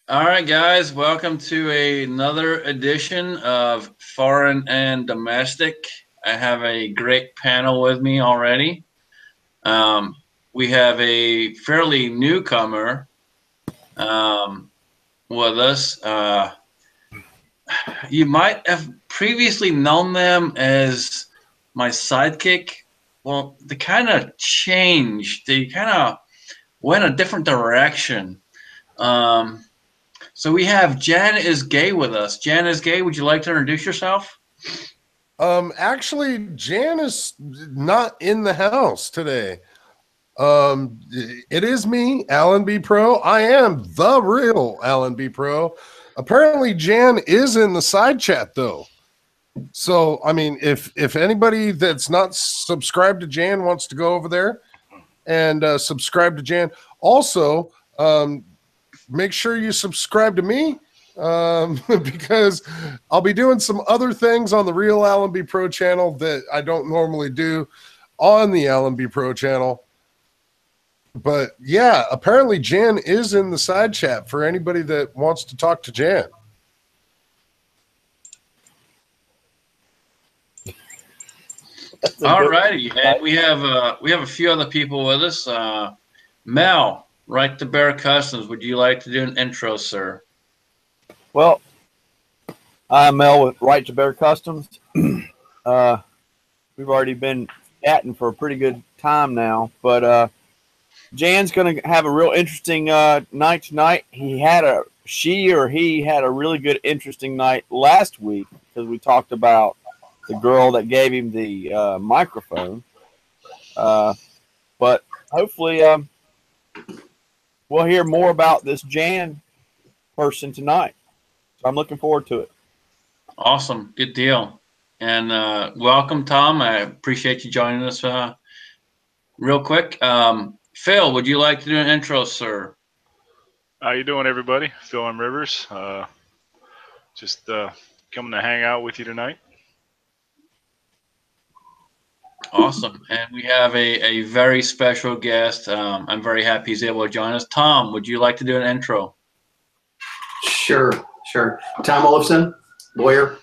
All right, guys, welcome to another edition of Foreign and Domestic. I have a great panel with me already. Um, we have a fairly newcomer with us. You might have previously known them as my sidekick. Well, they kind of changed. They kind of went a different direction. Um, So we have Jan is Gay with us. Jan is Gay, would you like to introduce yourself? Actually, Jan is not in the house today. It is me, Alan B. Pro. I am the real Alan B. Pro. Apparently, Jan is in the side chat though. So, I mean, if anybody that's not subscribed to Jan wants to go over there and subscribe to Jan, also make sure you subscribe to me because I'll be doing some other things on the Real Alan B. Pro channel that I don't normally do on the Alan B. Pro channel. But yeah, apparently Jan is in the side chat for anybody that wants to talk to Jan. All righty, and we have a few other people with us. Mel, Right to Bear Customs. Would you like to do an intro, sir? Well, I'm Mel with Right to Bear Customs. We've already been chatting for a pretty good time now, but Jan's going to have a real interesting night tonight. He had a really good, interesting night last week because we talked about the girl that gave him the microphone. But hopefully we'll hear more about this Jan person tonight. So I'm looking forward to it. Awesome. Good deal. And welcome, Tom. I appreciate you joining us real quick. Phil, would you like to do an intro, sir? How you doing, everybody? Phil M. Rivers. Just coming to hang out with you tonight. Awesome. And we have a very special guest. I'm very happy he's able to join us. Tom, would you like to do an intro? Sure. Tom Olofsson, lawyer.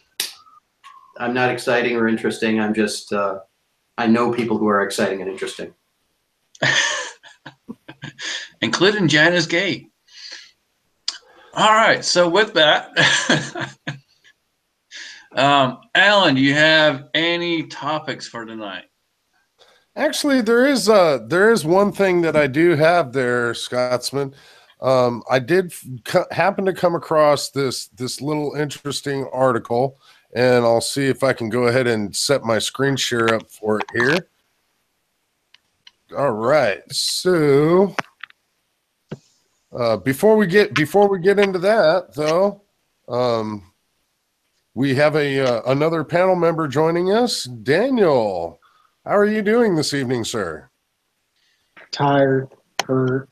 I'm not exciting or interesting. I'm just, I know people who are exciting and interesting. Including Jan is Gay. All right. So with that, Alan, do you have any topics for tonight? Actually, there is one thing that I do have there, Scotsman. I did happen to come across this little interesting article, and I'll see if I can go ahead and set my screen share up for it here. All right, so before we get into that, though, we have another panel member joining us, Daniel. How are you doing this evening, sir? Tired, hurt.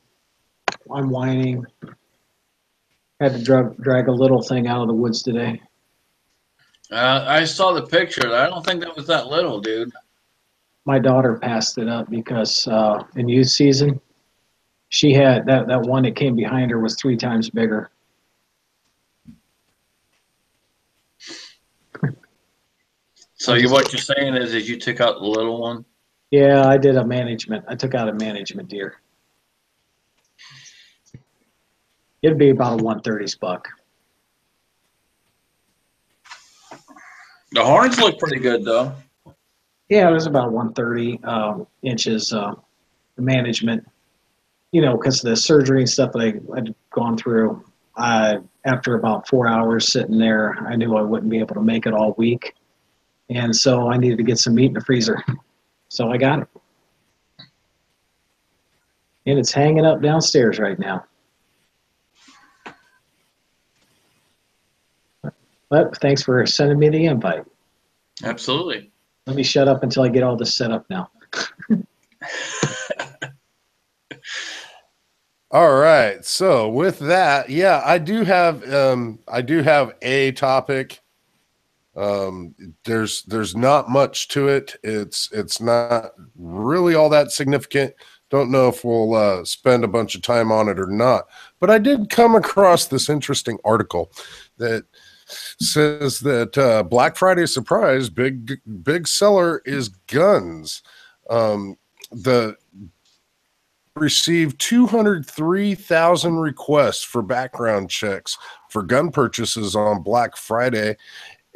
I'm whining. Had to drag a little thing out of the woods today. I saw the picture. I don't think that was that little, dude. My daughter passed it up because in youth season, she had that one that came behind her was 3 times bigger. So what you're saying is you took out the little one? Yeah, I did a management. I took out a management deer. It'd be about a 130s buck. The horns look pretty good, though. Yeah, it was about 130 inches management. You know, because of the surgery and stuff that I'd gone through. After about 4 hours sitting there, I knew I wouldn't be able to make it all week. And so I needed to get some meat in the freezer. So I got it. And it's hanging up downstairs right now. But thanks for sending me the invite. Absolutely. Let me shut up until I get all this set up now. All right. So with that, yeah, I do have a topic. There's not much to it. It's not really all that significant. Don't know if we'll spend a bunch of time on it or not. But I did come across this interesting article that says that Black Friday surprise, big seller is guns. The received 203,000 requests for background checks for gun purchases on Black Friday.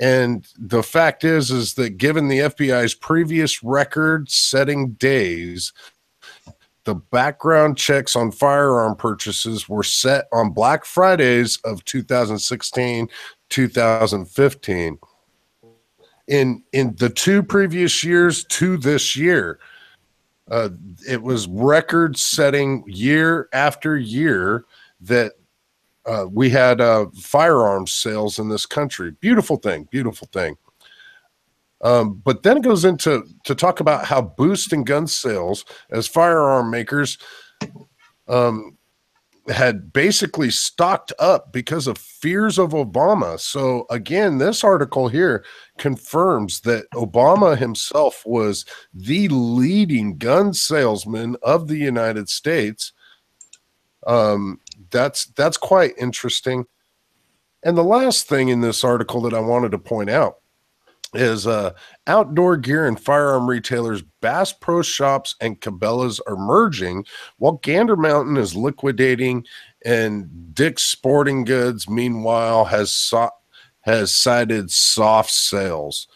And the fact is that given the FBI's previous record-setting days, the background checks on firearm purchases were set on Black Fridays of 2016, 2015. In the 2 previous years to this year, it was record-setting year after year that we had firearms sales in this country. Beautiful thing, beautiful thing. But then it goes into to talk about how boosting gun sales as firearm makers had basically stocked up because of fears of Obama. So again, this article here confirms that Obama himself was the leading gun salesman of the United States. That's quite interesting. And the last thing in this article that I wanted to point out is outdoor gear and firearm retailers Bass Pro Shops and Cabela's are merging, while Gander Mountain is liquidating, and Dick's Sporting Goods, meanwhile, has cited soft sales.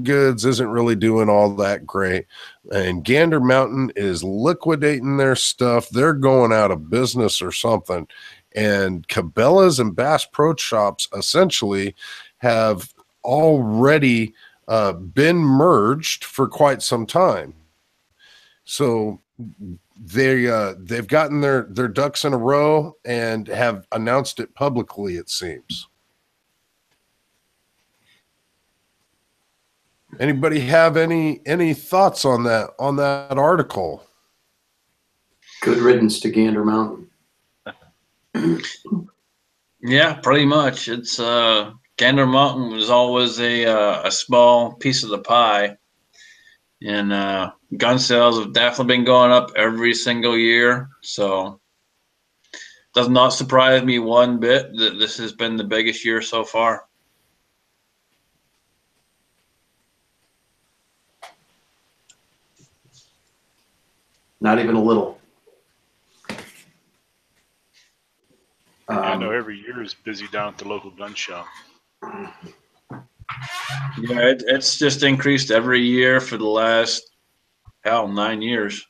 Goods isn't really doing all that great, and Gander Mountain is liquidating their stuff. They're going out of business or something. And Cabela's and Bass Pro Shops essentially have already been merged for quite some time. So they've gotten their ducks in a row and have announced it publicly, it seems. Anybody have any thoughts on that article? Good riddance to Gander Mountain. Yeah, pretty much. It's Gander Mountain was always a small piece of the pie, and gun sales have definitely been going up every single year. So, does not surprise me one bit that this has been the biggest year so far. Not even a little. I know every year is busy down at the local gun shop. Yeah, it's just increased every year for the last 9 years.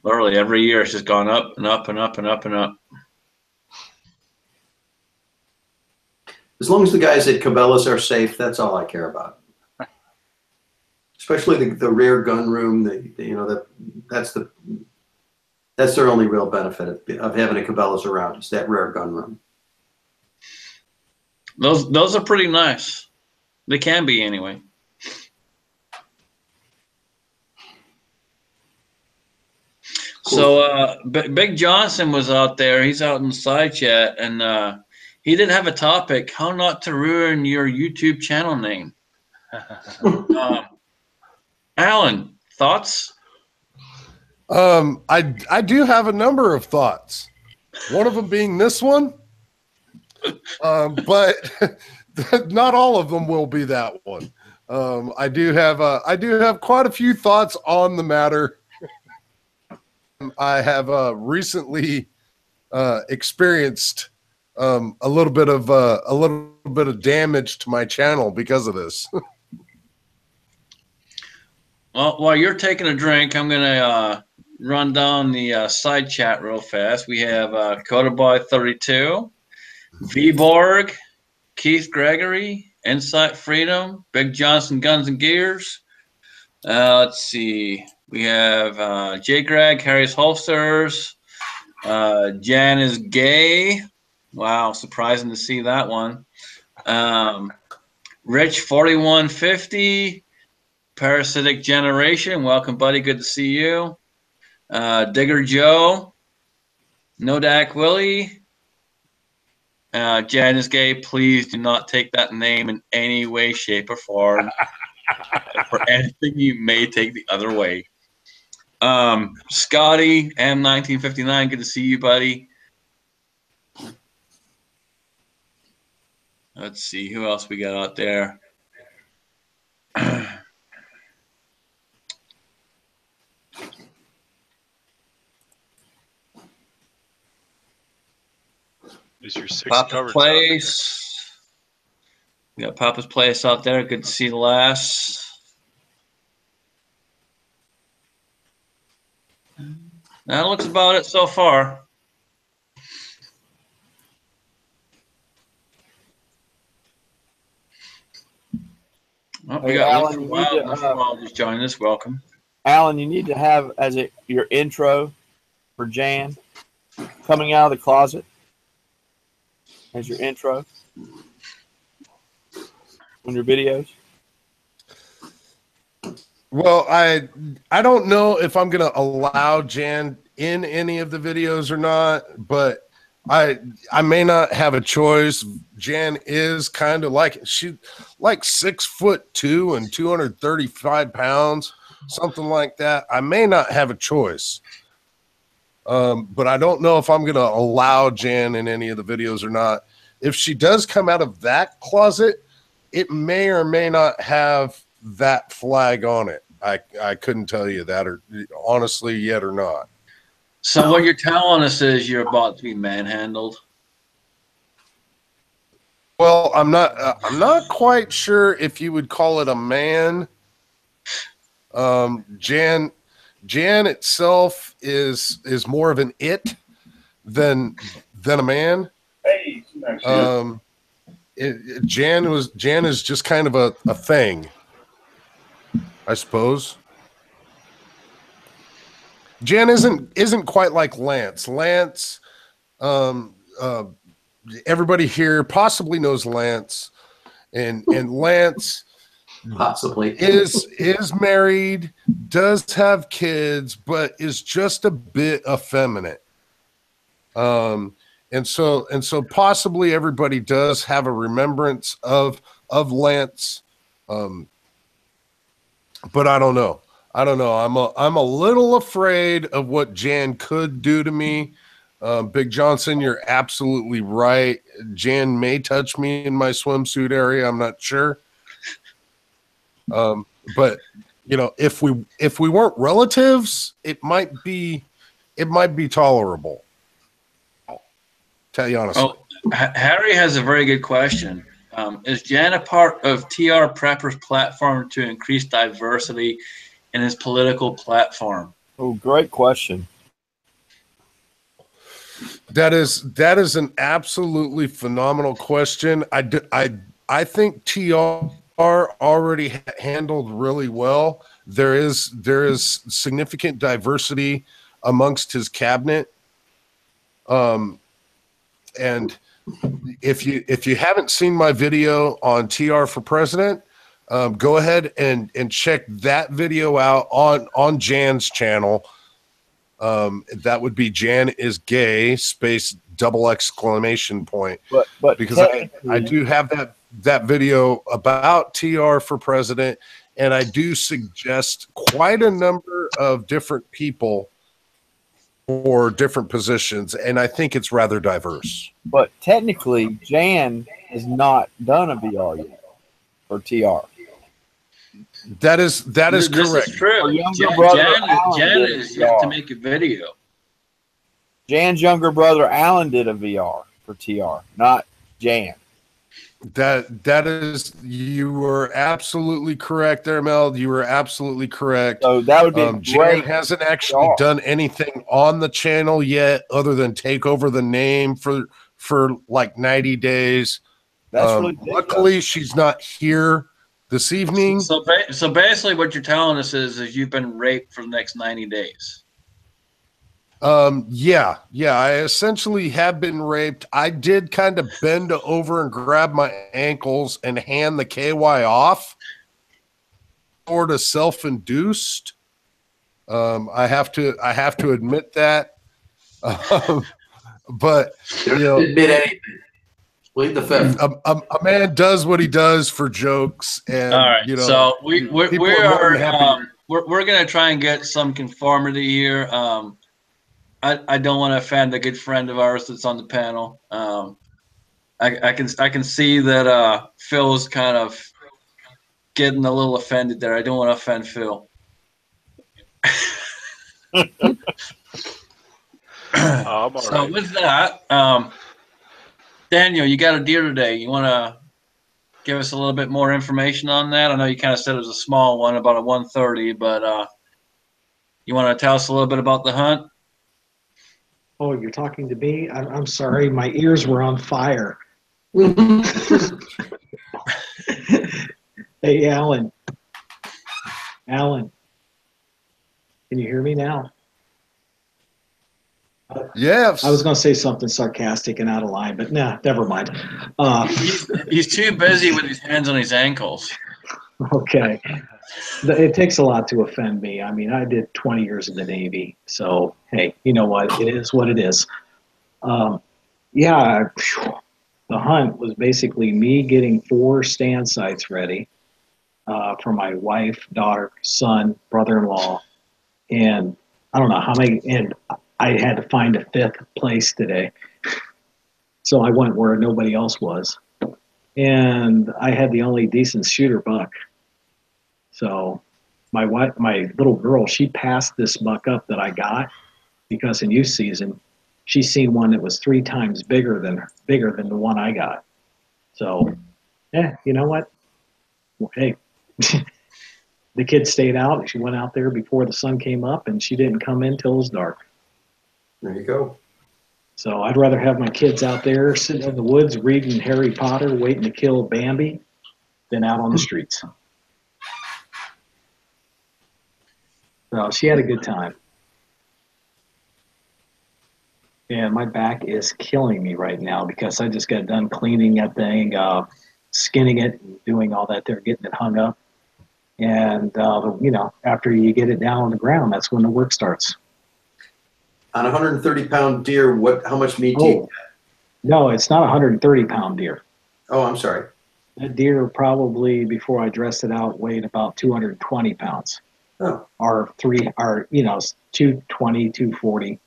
Literally every year it's just gone up and up and up and up and up. As long as the guys at Cabela's are safe, that's all I care about. Especially the rear gun room. That's their only real benefit of having a Cabela's around, is that rear gun room. Those are pretty nice. They can be anyway. Cool. So Big Johnson was out there. He's out in the side chat, and he did have a topic: how not to ruin your YouTube channel name. Alan, thoughts? I do have a number of thoughts. One of them being this one, but not all of them will be that one. I do have quite a few thoughts on the matter. I have recently experienced a little bit of damage to my channel because of this. Well, while you're taking a drink, I'm gonna run down the side chat real fast. We have Codaboy32, Vborg, Keith Gregory, Insight Freedom, Big Johnson Guns and Gears. Let's see. We have J. Greg, Harry's Holsters. Jan is gay. Wow, surprising to see that one. Rich 4150. Parasitic Generation, welcome, buddy. Good to see you. Digger Joe, Nodak Willie, Jan is gay. Please do not take that name in any way, shape, or form. For anything you may take the other way. Scotty M1959, good to see you, buddy. Let's see who else we got out there. Is your six Papa's covered? Place. We got Papa's Place out there. Good to see the last. That looks about it so far. Oh, we Hey, got Alan, Mr. you Wild. need to, Mr. Wild just joined us. Welcome. Alan, you need to have as your intro for Jan coming out of the closet as your intro on your videos. Well, I don't know if I'm going to allow Jan in any of the videos or not, but I may not have a choice. Jan is kind of like 6'2" and 235 pounds, something like that. I may not have a choice. But I don't know if I'm going to allow Jan in any of the videos or not. If she does come out of that closet, it may or may not have that flag on it. I couldn't tell you that, or honestly, yet or not. So what you're telling us is you're about to be manhandled. Well, I'm not quite sure if you would call it a man. Jan itself is more of an it than a man. Hey, Jan is just kind of a thing, I suppose. Jan isn't quite like Lance. Lance, everybody here possibly knows Lance, and Lance Possibly is married, does have kids, but is just a bit effeminate. And so possibly everybody does have a remembrance of Lance. But I don't know. I'm a little afraid of what Jan could do to me. Big Johnson, you're absolutely right. Jan may touch me in my swimsuit area. I'm not sure. But you know, if we weren't relatives, it might be tolerable. Tell you honestly. Oh, Harry has a very good question. Is Jan a part of TR Prepper's platform to increase diversity in his political platform? Oh, great question. That is an absolutely phenomenal question. I think TR already handled really well. There is significant diversity amongst his cabinet. And if you haven't seen my video on TR for President, go ahead and check that video out on Jan's channel. That would be Jan is Gay space double exclamation point. But because I do have that video about TR for President, and I do suggest quite a number of different people for different positions, and I think it's rather diverse. But technically, Jan has not done a VR yet for TR. That is This correct. is true. Her younger brother, Alan, Jan did is VR. yet to make a video. Jan's younger brother Alan did a VR for TR, not Jan. That is, you were absolutely correct there, Mel. You were absolutely correct. So that would be Jan great. hasn't actually done anything on the channel yet, other than take over the name for like 90 days. That's really big, luckily, she's not here this evening. So basically, what you're telling us is you've been raped for the next 90 days. Yeah, I essentially have been raped. I did kind of bend over and grab my ankles and hand the KY off, sort of self-induced. I have to admit that. But you you don't know, admit anything. Plead the fifth. a man does what he does for jokes, and All right, you know, so we people are more than happy. we're gonna try and get some conformity here. I don't want to offend a good friend of ours that's on the panel. I can see that Phil's kind of getting a little offended there. I don't want to offend Phil. I'm all So right. with that, Daniel, you got a deer today. You want to give us a little bit more information on that? I know you kind of said it was a small one, about a 130, but you want to tell us a little bit about the hunt? Oh, you're talking to me? I'm sorry. My ears were on fire. Hey, Alan. Alan. Can you hear me now? Yes. I was going to say something sarcastic and out of line, but nah, never mind. He's too busy with his hands on his ankles. Okay. It takes a lot to offend me. I mean, I did 20 years in the Navy. So, hey, you know what? It is what it is. Yeah, the hunt was basically me getting 4 stand sites ready for my wife, daughter, son, brother-in-law. And I don't know how many, and I had to find a 5th place today. So I went where nobody else was. And I had the only decent shooter buck. So my wife, my little girl, she passed this buck up that I got because in youth season, she's seen one that was 3 times bigger than the one I got. So, yeah, you know what? Well, hey, the kid stayed out. She went out there before the sun came up, and she didn't come in till it was dark. There you go. So I'd rather have my kids out there sitting in the woods reading Harry Potter, waiting to kill Bambi, than out on the streets. So she had a good time. And my back is killing me right now because I just got done cleaning that thing, skinning it, and doing all that there, getting it hung up. And, after you get it down on the ground, that's when the work starts. On a 130-pound deer, how much meat do you get? No, it's not a 130-pound deer. Oh, I'm sorry. That deer probably, before I dressed it out, weighed about 220 pounds. Oh. Or 220, 240.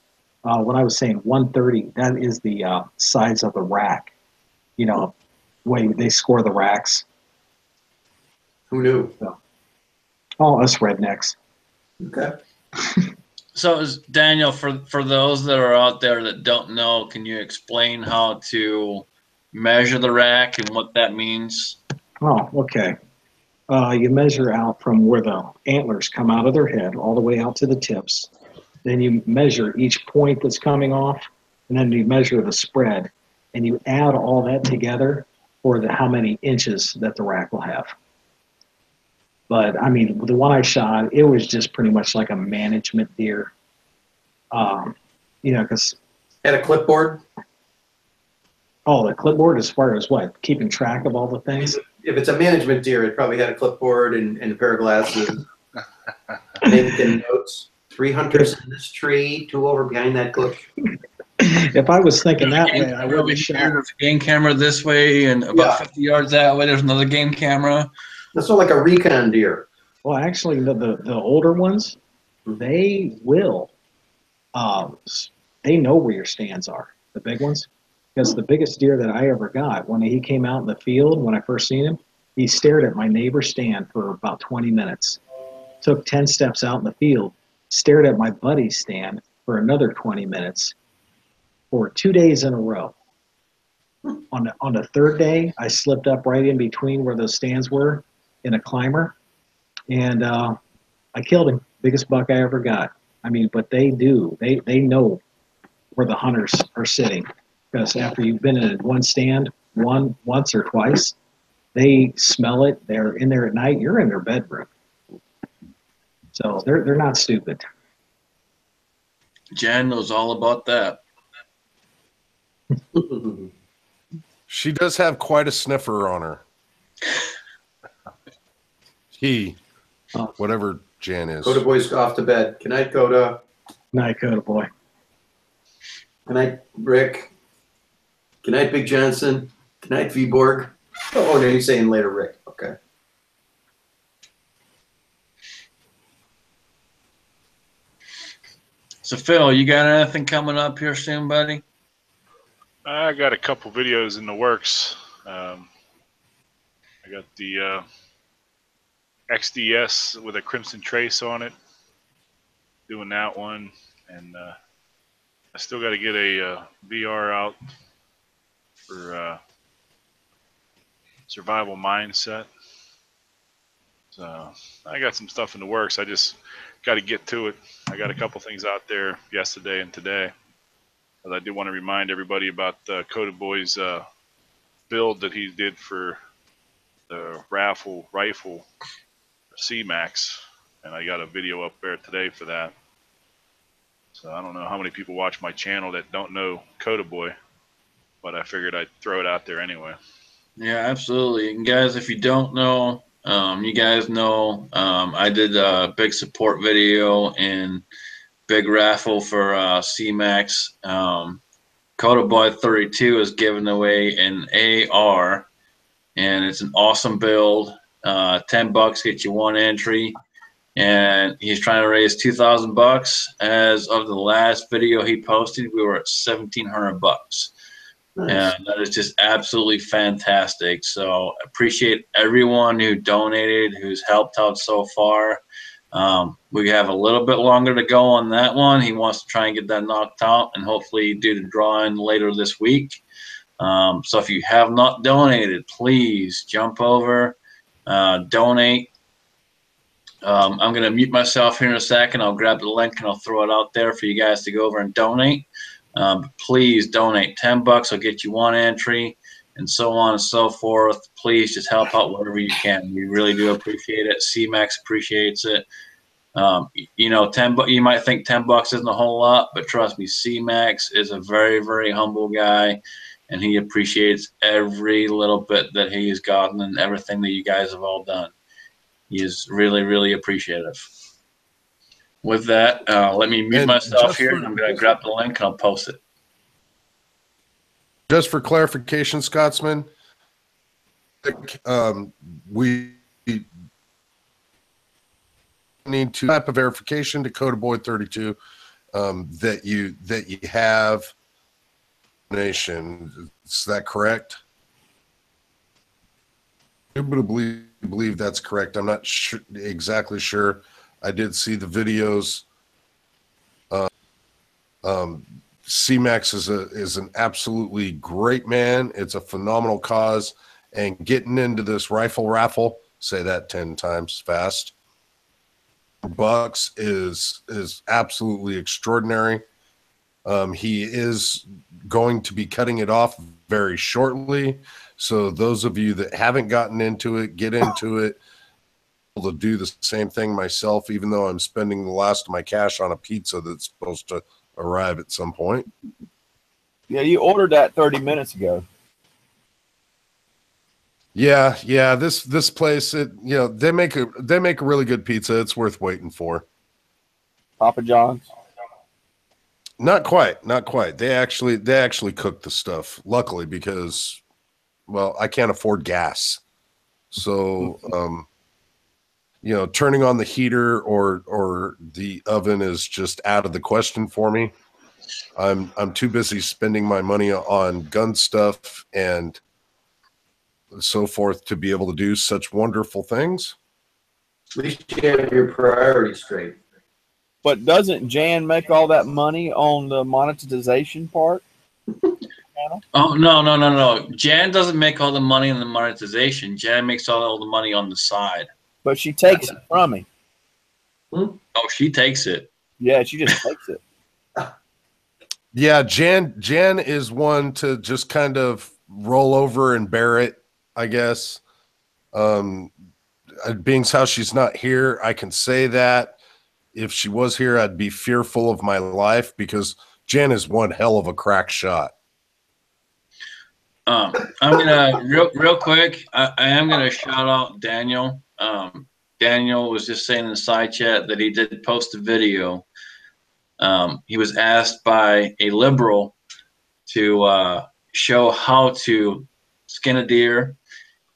When I was saying 130, that is the size of the rack. Way they score the racks. Who knew? So, all us rednecks. Okay. So, Daniel, for those that are out there that don't know, can you explain how to measure the rack and what that means? Oh, okay. You measure out from where the antlers come out of their head all the way out to the tips. Then you measure each point that's coming off, and then you measure the spread, and you add all that together for how many inches that the rack will have. But I mean, the one I shot, it was just pretty much like a management deer. Because Had a clipboard? the clipboard as far as what? Keeping track of all the things? If it's a management deer, it probably had a clipboard and a pair of glasses. Making notes. 3 hunters in this tree, 2 over behind that bush. If I was thinking that way, I would have shot. There's a game camera this way, and about 50 yards that way, there's another game camera. That's not like a recon deer. Well, actually, the older ones, they will. They know where your stands are, the big ones. Because the biggest deer that I ever got, when he came out in the field, when I first seen him, he stared at my neighbor's stand for about 20 minutes. Took 10 steps out in the field, stared at my buddy's stand for another 20 minutes for 2 days in a row. On the 3rd day, I slipped up right in between where those stands were in a climber, and I killed him. Biggest buck I ever got. I mean, but they do. They know where the hunters are sitting, because after you've been in one stand once or twice, they smell it. They're in there at night. You're in their bedroom. So they're not stupid. Jan knows all about that. She does have quite a sniffer on her. Whatever Jan is. Coda boy's off to bed. Good night, Coda. Night, Coda boy. Good night, Rick. Good night, Big Johnson. Good night, Viborg. Oh, no, you're saying later, Rick. Okay. So Phil, you got anything coming up here soon, buddy? I got a couple videos in the works. I got the XDS with a Crimson Trace on it, doing that one, and I still got to get a VR out for Survival Mindset. So I got some stuff in the works. I just got to get to it. I got a couple things out there yesterday and today. But I do want to remind everybody about Coda Boy's build that he did for the raffle rifle C-Max, and I got a video up there today for that. So I don't know how many people watch my channel that don't know Coda Boy, but I figured I'd throw it out there anyway. Yeah, absolutely. And guys, if you don't know, you guys know I did a big support video and big raffle for C-Max. Coda Boy 32 is giving away an AR, and it's an awesome build. $10 gets you one entry, and he's trying to raise $2,000. As of the last video he posted, we were at $1,700. Nice. And that is just absolutely fantastic. So appreciate everyone who donated, who's helped out so far. We have a little bit longer to go on that one. He wants to try and get that knocked out and hopefully do the drawing later this week. So if you have not donated, please jump over, donate. I'm going to mute myself here in a second. I'll grab the link and I'll throw it out there for you guys to go over and donate. Please donate. $10 will get you one entry, and so on and so forth. Please just help out whatever you can. We really do appreciate it. C-Max appreciates it. You know, you might think $10 isn't a whole lot, but trust me, C-Max is a very, very humble guy, and he appreciates every little bit that he's gotten and everything that you guys have all done. He is really, really appreciative. With that, let me mute myself here, and I'm going to grab the link and I'll post it. Just for clarification, Scotsman, we need two type of verification to Coda Boy 32 that you have nation. Is that correct? I believe that's correct. I'm not exactly sure. I did see the videos. C-Max is an absolutely great man. It's a phenomenal cause, and getting into this rifle raffle, say that 10 times fast, $10 is absolutely extraordinary. He is going to be cutting it off very shortly. So those of you that haven't gotten into it, get into it. To do the same thing myself, even though I'm spending the last of my cash on a pizza that's supposed to arrive at some point. Yeah, you ordered that 30 minutes ago. Yeah. This place, they make a really good pizza. It's worth waiting for. Papa John's. Not quite. They actually cook the stuff. Luckily, because, well, I can't afford gas, so turning on the heater or the oven is just out of the question for me. I'm too busy spending my money on gun stuff and so forth to be able to do such wonderful things. At least you have your priorities straight. But doesn't Jan make all that money on the monetization part? Oh, no. Jan doesn't make all the money on the monetization. Jan makes all the money on the side. But she takes it from me. Oh, she takes it. Yeah, she just takes it. Yeah, Jan is one to just kind of roll over and bear it, I guess. Being how she's not here, I can say that. If she was here, I'd be fearful of my life because Jan is one hell of a crack shot. I'm gonna real quick. I am gonna shout out Daniel. Daniel was just saying in the side chat that he did post a video. He was asked by a liberal to show how to skin a deer,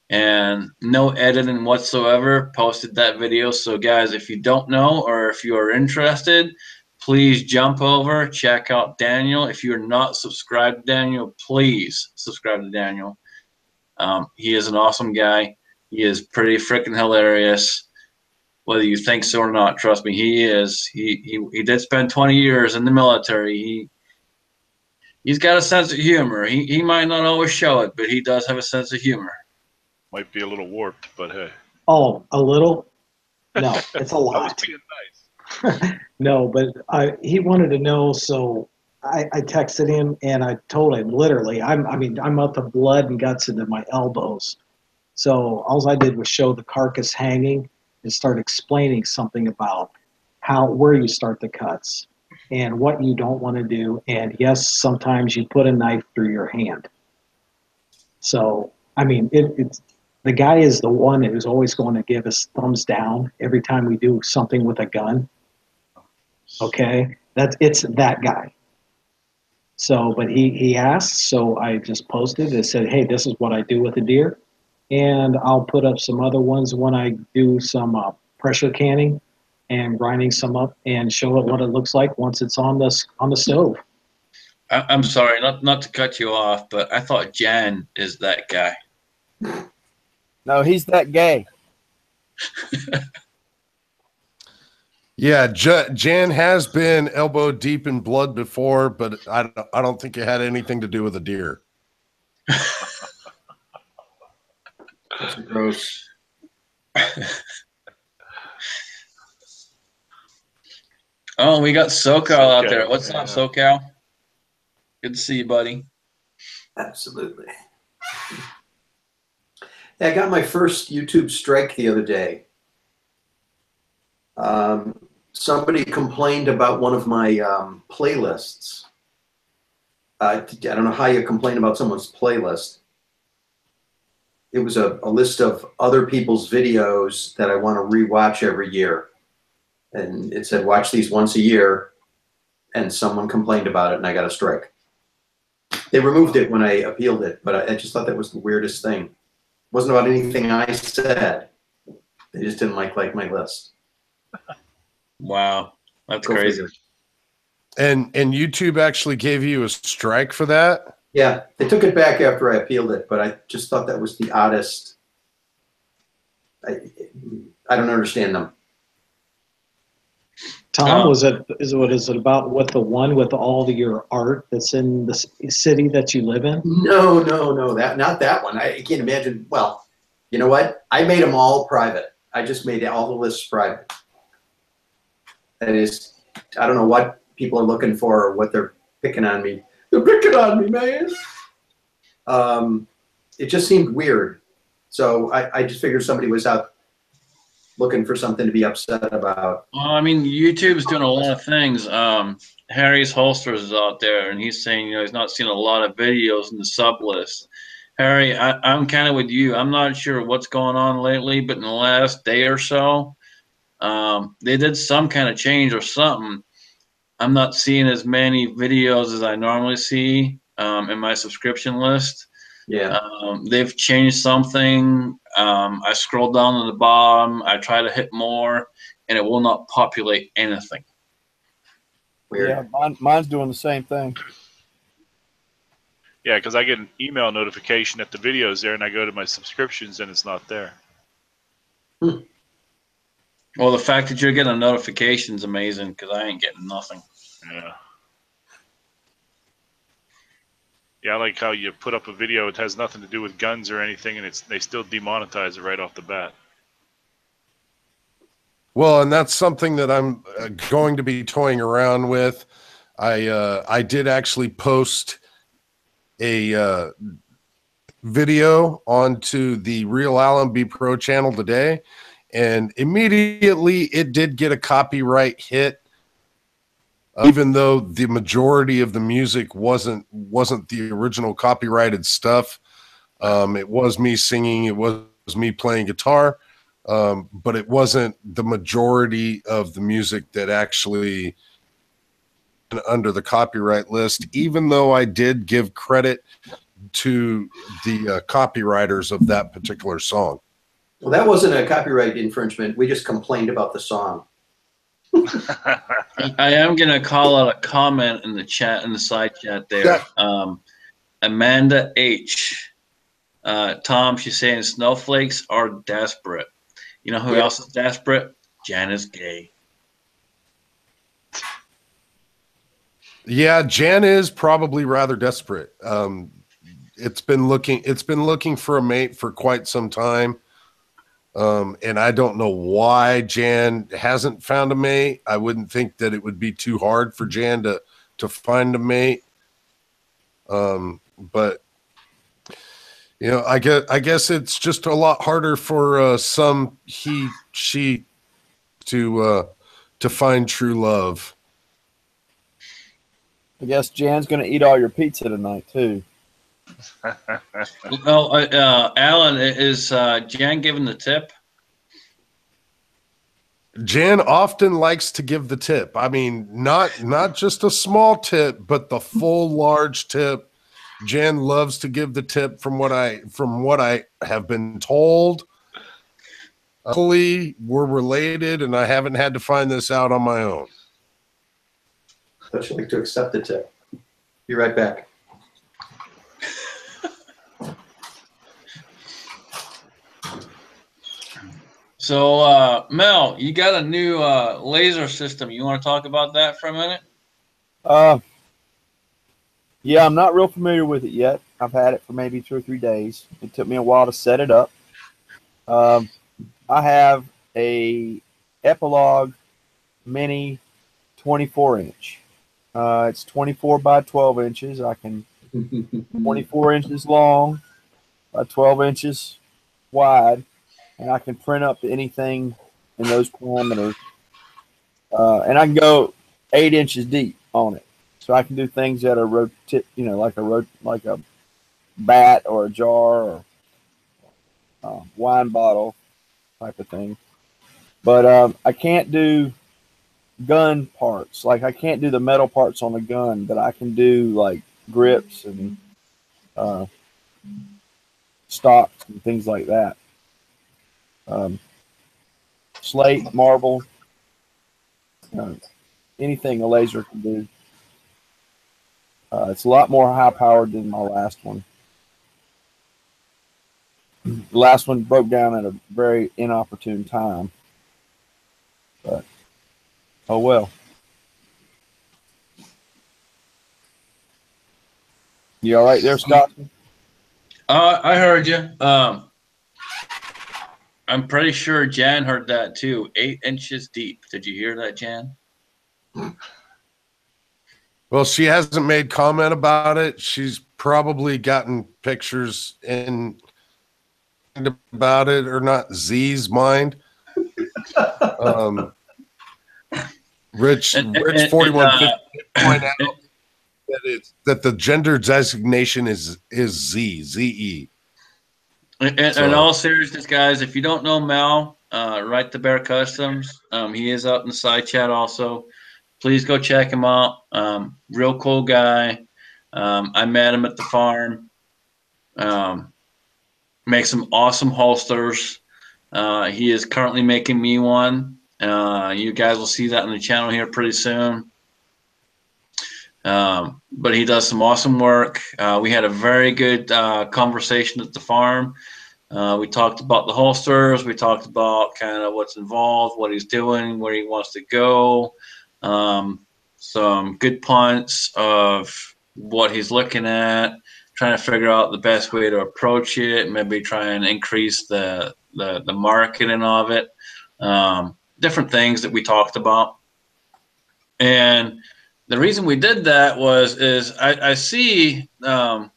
and no editing whatsoever. Posted that video. So guys, if you don't know or if you are interested, please jump over, check out Daniel. If you're not subscribed to Daniel, please subscribe to Daniel. He is an awesome guy. He is pretty freaking hilarious. Whether you think so or not, trust me, he is. He did spend 20 years in the military. He's got a sense of humor. He might not always show it, but he does have a sense of humor. Might be a little warped, but hey. Oh, a little? No, it's a I was lot. being nice. No, but he wanted to know, so I texted him and I told him literally, I'm up to blood and guts into my elbows. So all I did was show the carcass hanging and start explaining something about where you start the cuts and what you don't want to do. And yes, sometimes you put a knife through your hand. So, I mean, it's the guy is the one who's always going to give us thumbs down every time we do something with a gun. Okay, it's that guy. So, but he asked, so I just posted and said, hey, this is what I do with a deer. And I'll put up some other ones when I do some pressure canning and grinding some up and show it what it looks like once it's on the stove. I'm sorry, not to cut you off, but I thought Jan is that guy. No, he's that gay. Yeah, Jan has been elbow deep in blood before, but I don't think it had anything to do with a deer. That's gross. Oh, we got SoCal out there. What's Yeah. up, SoCal? Good to see you, buddy. Absolutely. Yeah, I got my first YouTube strike the other day. Somebody complained about one of my playlists. I don't know how you complain about someone's playlist. It was a list of other people's videos that I want to rewatch every year. And it said, watch these once a year. And someone complained about it and I got a strike. They removed it when I appealed it, but I just thought that was the weirdest thing. It wasn't about anything I said. They just didn't like my list. Wow, that's Go crazy. figure. And YouTube actually gave you a strike for that? Yeah, they took it back after I appealed it, but I just thought that was the oddest. I don't understand them. Tom, is it about what the one with all your art that's in the city that you live in? No, not that one. I can't imagine. Well, you know what? I made them all private. I just made all the lists private. That is, I don't know what people are looking for or what they're picking on me. They're picking on me, man. It just seemed weird. So I just figured somebody was out looking for something to be upset about. Well, I mean, YouTube's doing a lot of things. Harry's Holsters is out there, and he's saying, he's not seen a lot of videos in the sub list. Harry, I'm kind of with you. I'm not sure what's going on lately, but in the last day or so, they did some kind of change or something. I'm not seeing as many videos as I normally see in my subscription list. Yeah. They've changed something. I scroll down to the bottom. I try to hit more, and it will not populate anything. Weird. Yeah, mine's doing the same thing. Yeah, because I get an email notification that the video's there, and I go to my subscriptions, and it's not there. Well, the fact that you're getting a notification is amazing because I ain't getting nothing. Yeah. Yeah, I like how you put up a video. It has nothing to do with guns or anything, and they still demonetize it right off the bat. Well, and that's something that I'm going to be toying around with. I did actually post a video onto the Real Alan B Pro channel today, and immediately it did get a copyright hit, even though the majority of the music wasn't the original copyrighted stuff. It was me singing, it was me playing guitar, but it wasn't the majority of the music that actually under the copyright list, even though I did give credit to the copywriters of that particular song. Well, that wasn't a copyright infringement. We just complained about the song. I am gonna call out a comment in the chat, in the side chat there. Amanda H. Tom, she's saying snowflakes are desperate. You know who Yep. else is desperate? Jan is gay. Yeah, Jan is probably rather desperate. It's been looking for a mate for quite some time. And I don't know why Jan hasn't found a mate. I wouldn't think that it would be too hard for Jan to find a mate. But you know, I guess it's just a lot harder for she to find true love. I guess Jan's gonna eat all your pizza tonight too. Well, Alan, is Jan giving the tip? Jan often likes to give the tip. I mean, not just a small tip, but the full large tip. Jan loves to give the tip from what I have been told. Luckily, we're related, and I haven't had to find this out on my own. I'd like to accept the tip. Be right back. So, Mel, you got a new laser system. You want to talk about that for a minute? Yeah, I'm not real familiar with it yet. I've had it for maybe 2 or 3 days. It took me a while to set it up. I have a Epilogue Mini 24-inch. It's 24 by 12 inches. I can 24 inches long by 12 inches wide, and I can print up anything in those parameters. And I can go 8 inches deep on it, so I can do things that are like a bat or a jar or wine bottle type of thing. But I can't do gun parts. Like I can't do the metal parts on the gun, but I can do like grips and stocks and things like that. Slate, marble, anything a laser can do. It's a lot more high powered than my last one. The last one broke down at a very inopportune time. But oh well. You all right there, Scott? I heard you. I'm pretty sure Jan heard that too. 8 inches deep. Did you hear that, Jan? Well, she hasn't made comment about it. She's probably gotten pictures in about it, or not Z's mind. Rich 4150 point out that the gender designation is ZE. In all seriousness, guys, if you don't know Mel, Right to Bear Customs, he is out in the side chat also. Please go check him out. Real cool guy. I met him at the farm. Makes some awesome holsters. He is currently making me one. You guys will see that on the channel here pretty soon. But he does some awesome work. We had a very good conversation at the farm. We talked about the holsters. We talked about kind of what's involved, what he's doing, where he wants to go. Some good points of what he's looking at, trying to figure out the best way to approach it, maybe try and increase the marketing of it. Different things that we talked about. And the reason we did that is I see that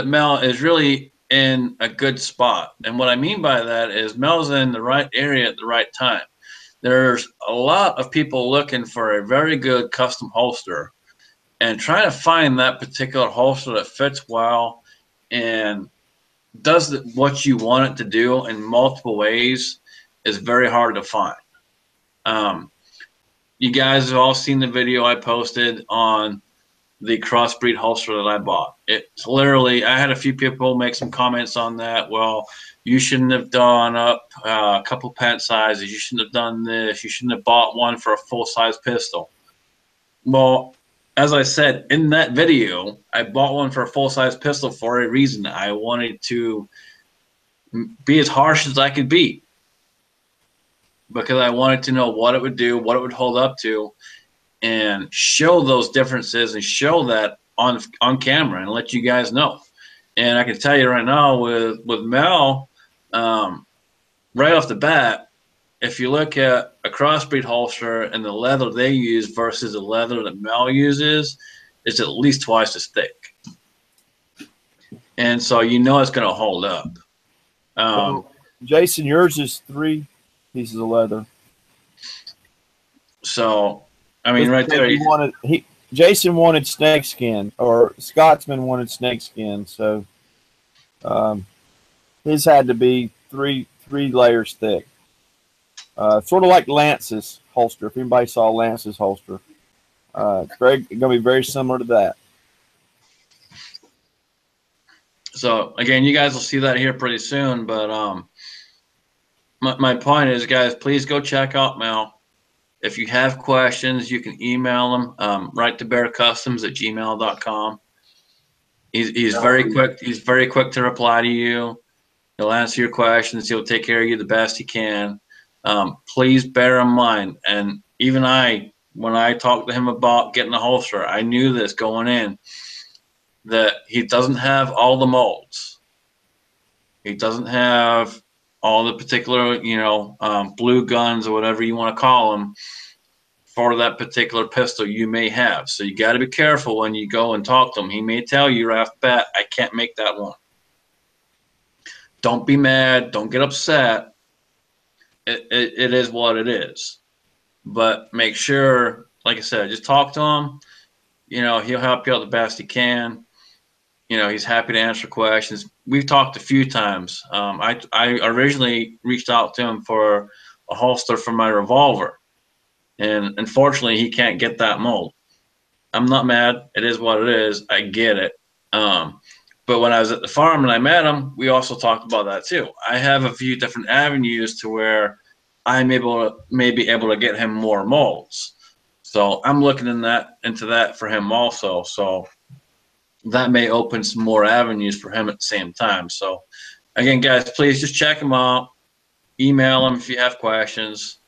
Mel is really in a good spot. And what I mean by that is Mel's in the right area at the right time. There's a lot of people looking for a very good custom holster, and trying to find that particular holster that fits well and does what you want it to do in multiple ways is very hard to find. You guys have all seen the video I posted on the crossbreed holster that I bought. It's literally, I had a few people make some comments on that. Well, you shouldn't have done up a couple pant sizes. You shouldn't have done this. You shouldn't have bought one for a full-size pistol. Well, as I said in that video, I bought one for a full-size pistol for a reason. I wanted to be as harsh as I could be because I wanted to know what it would do, what it would hold up to, and show those differences and show that on camera and let you guys know. And I can tell you right now with Mel, right off the bat, if you look at a crossbreed holster and the leather they use versus the leather that Mel uses, it's at least twice as thick. And so you know it's going to hold up. Well, Jason, yours is 3 pieces of leather. So, I mean, right there. Jason wanted snakeskin, or Scotsman wanted snakeskin, so his had to be three layers thick. Sort of like Lance's holster. If anybody saw Lance's holster, it's going to be very similar to that. So again, you guys will see that here pretty soon. But my point is, guys, please go check out Mel. If you have questions, you can email him right to bearcustoms@gmail.com. He's very quick. He's very quick to reply to you. He'll answer your questions. He'll take care of you the best he can. Please bear in mind, and even when I talked to him about getting a holster, I knew this going in, that he doesn't have all the molds. He doesn't have all the particular, blue guns or whatever you want to call them for that particular pistol you may have. So you got to be careful when you go and talk to him. He may tell you right off the bat, I can't make that one. Don't be mad. Don't get upset. It is what it is. But make sure, like I said, just talk to him. He'll help you out the best he can. He's happy to answer questions. We've talked a few times. I originally reached out to him for a holster for my revolver. And unfortunately, he can't get that mold. I'm not mad. It is what it is. I get it. But when I was at the farm and I met him, we also talked about that too. I have a few different avenues to where I'm maybe able to get him more molds. So I'm looking into that for him also. So that may open some more avenues for him at the same time. So again, guys, please just check him out. Email him if you have questions.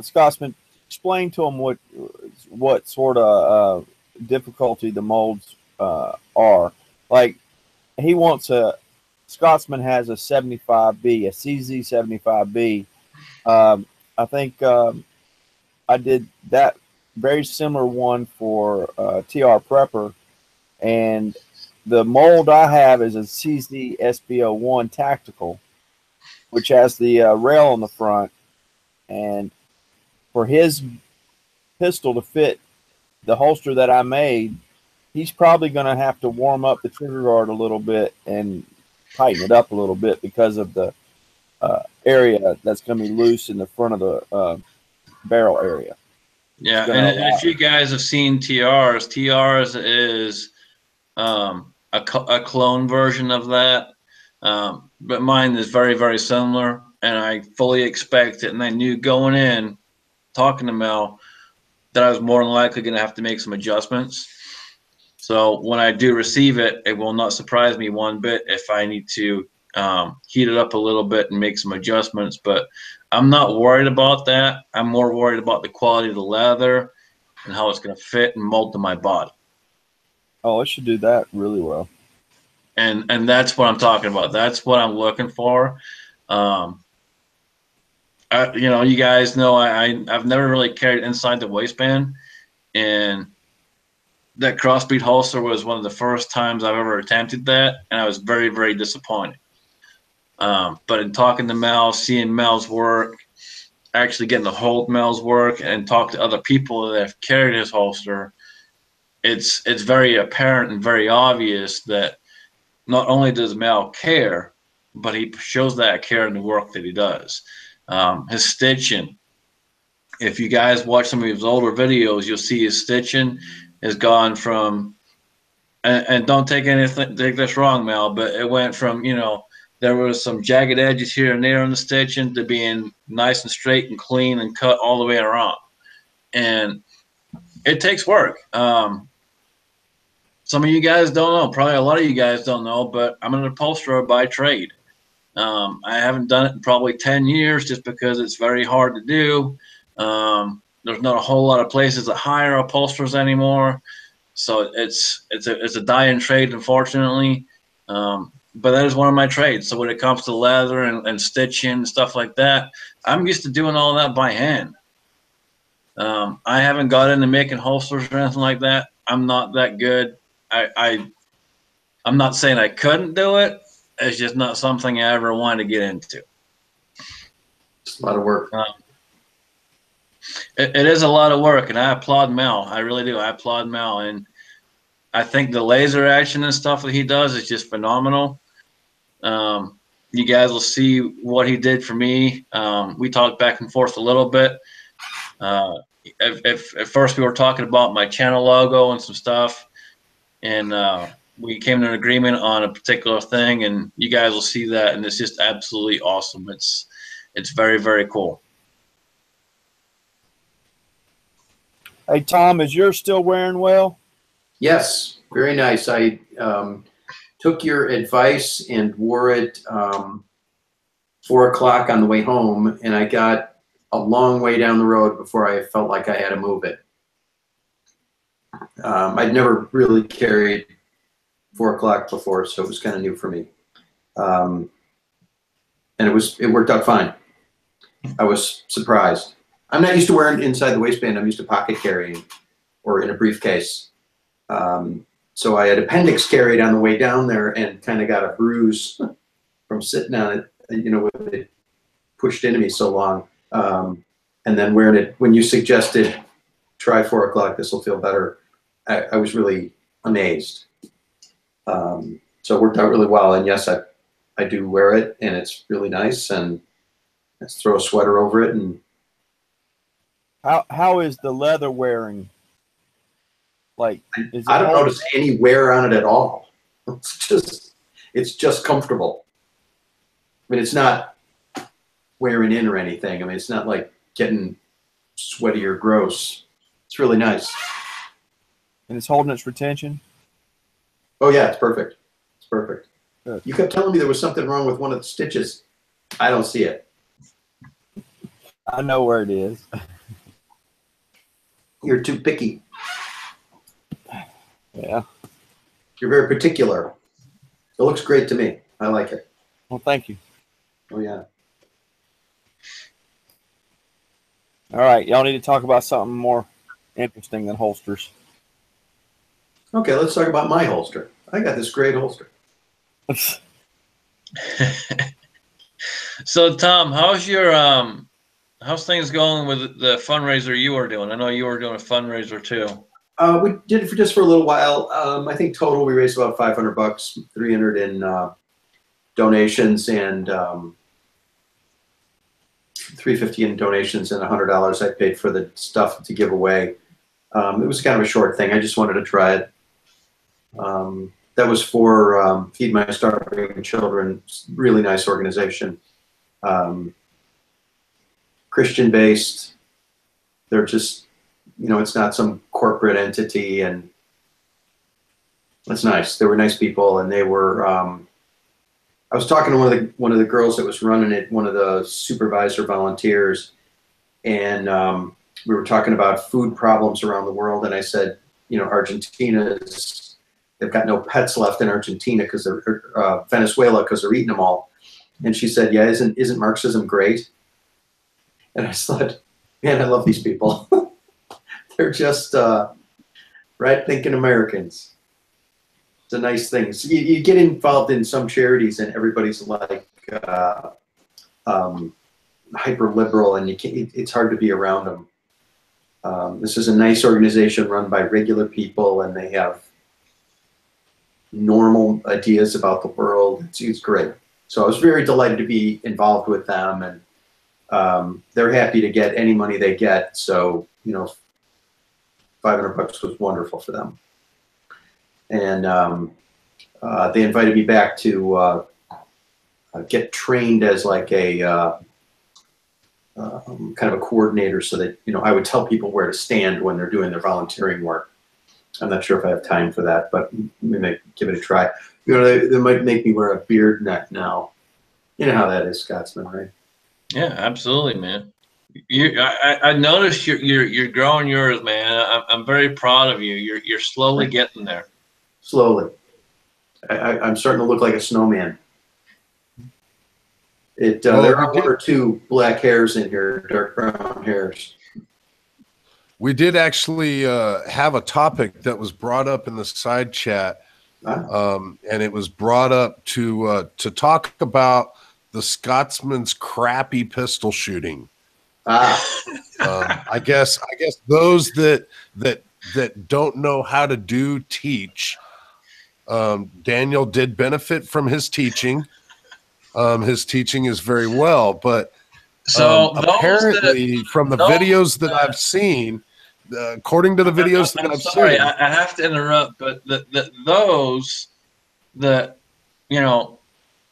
Scotsman, explain to him what sort of difficulty the molds are. Like, he wants Scotsman has a 75B, a CZ75B. I think I did that very similar one for TR Prepper, and the mold I have is a CZ SPO1 Tactical, which has the rail on the front. And for his pistol to fit the holster that I made, he's probably going to have to warm up the trigger guard a little bit and tighten it up a little bit because of the area that's going to be loose in the front of the barrel area. Yeah, and if you guys have seen TRs is a clone version of that, but mine is very, very similar. And I fully expect it. And I knew going in, talking to Mel, that I was more than likely going to have to make some adjustments. So when I do receive it, it will not surprise me one bit if I need to heat it up a little bit and make some adjustments. But I'm not worried about that. I'm more worried about the quality of the leather and how it's going to fit and mold to my body. Oh, it should do that really well. And that's what I'm talking about. That's what I'm looking for. You guys know I've never really carried inside the waistband, and that crossbreed holster was one of the first times I've ever attempted that, and I was very, very disappointed. But in talking to Mel, seeing Mel's work, actually getting to hold Mel's work and talk to other people that have carried his holster, it's very apparent and very obvious that not only does Mel care, but he shows that care in the work that he does. His stitching, if you guys watch some of his older videos, you'll see his stitching has gone from, and don't take this wrong, Mel, but it went from, there was some jagged edges here and there on the stitching to being nice and straight and clean and cut all the way around. And it takes work. Some of you guys don't know, probably a lot of you guys don't know, but I'm an upholsterer by trade. I haven't done it in probably 10 years just because it's very hard to do. There's not a whole lot of places that hire upholsterers anymore. So it's a dying trade, unfortunately. But that is one of my trades. So when it comes to leather and stitching and stuff like that, I'm used to doing all that by hand. I haven't got into making holsters or anything like that. I'm not that good. I'm not saying I couldn't do it. It's just not something I ever wanted to get into. It's a lot of work. It is a lot of work, and I applaud Mel. I really do. I applaud Mel, and I think the laser action and stuff that he does is just phenomenal. You guys will see what he did for me. We talked back and forth a little bit. At first, we were talking about my channel logo and some stuff, and we came to an agreement on a particular thing, and you guys will see that, and it's just absolutely awesome. It's very, very cool. Hey, Tom, is yours still wearing well? Yes, very nice. I took your advice and wore it 4 o'clock on the way home, and I got a long way down the road before I felt like I had to move it. I'd never really carried 4 o'clock before, so it was kind of new for me. And it worked out fine. I was surprised. I'm not used to wearing it inside the waistband. I'm used to pocket carrying or in a briefcase. So I had appendix carried on the way down there and kind of got a bruise from sitting on it, with it pushed into me so long. And then wearing it, when you suggested try 4 o'clock, this will feel better, I was really amazed. So it worked out really well. And yes, I do wear it, and it's really nice. And let's throw a sweater over it. And how is the leather wearing? Like, I don't notice any wear on it at all. It's just comfortable. I mean, it's not wearing in or anything. I mean, it's not like getting sweaty or gross. It's really nice. And it's holding its retention? Oh yeah, it's perfect. It's perfect. Good. You kept telling me there was something wrong with one of the stitches. I don't see it. I know where it is. You're too picky. Yeah. You're very particular. It looks great to me. I like it. Well, thank you. Oh yeah. All right, y'all need to talk about something more interesting than holsters. Okay, let's talk about my holster. I got this great holster. So Tom, how's things going with the fundraiser you were doing? I know you were doing a fundraiser too. We did it just for a little while. I think total we raised about $500, 300 in donations and $350 in donations and $100 I paid for the stuff to give away. It was kind of a short thing. I just wanted to try it. That was for Feed My Starving Children, really nice organization. Christian-based. They're just, it's not some corporate entity, and it's nice. They were nice people, and they were. I was talking to one of the girls that was running it, one of the supervisor volunteers, and we were talking about food problems around the world, and I said, Argentina they've got no pets left in Argentina because they're Venezuela because they're eating them all, and she said, yeah, isn't Marxism great? And I thought, man, I love these people. They're just right-thinking Americans. It's a nice thing. So you get involved in some charities, and everybody's like hyper-liberal, and it's hard to be around them. This is a nice organization run by regular people, and they have normal ideas about the world. It's great. So I was very delighted to be involved with them, and they're happy to get any money they get. So, you know, $500 was wonderful for them. And they invited me back to get trained as like a kind of a coordinator, so that, you know, I would tell people where to stand when they're doing their volunteering work. I'm not sure if I have time for that, but maybe give it a try. You know, they might make me wear a beard net now. You know how that is, Scotsman, right? Yeah, absolutely, man. I noticed you're growing yours, man. I'm very proud of you. You're slowly getting there. Slowly. I'm starting to look like a snowman. There are one or two black hairs in here, dark brown hairs. We did actually have a topic that was brought up in the side chat, and it was brought up to talk about the Scotsman's crappy pistol shooting. I guess those that don't know how to teach. Daniel did benefit from his teaching. His teaching is very well, but so apparently from the videos that I've seen, according to the videos that I've seen, I have to interrupt, but those that, you know,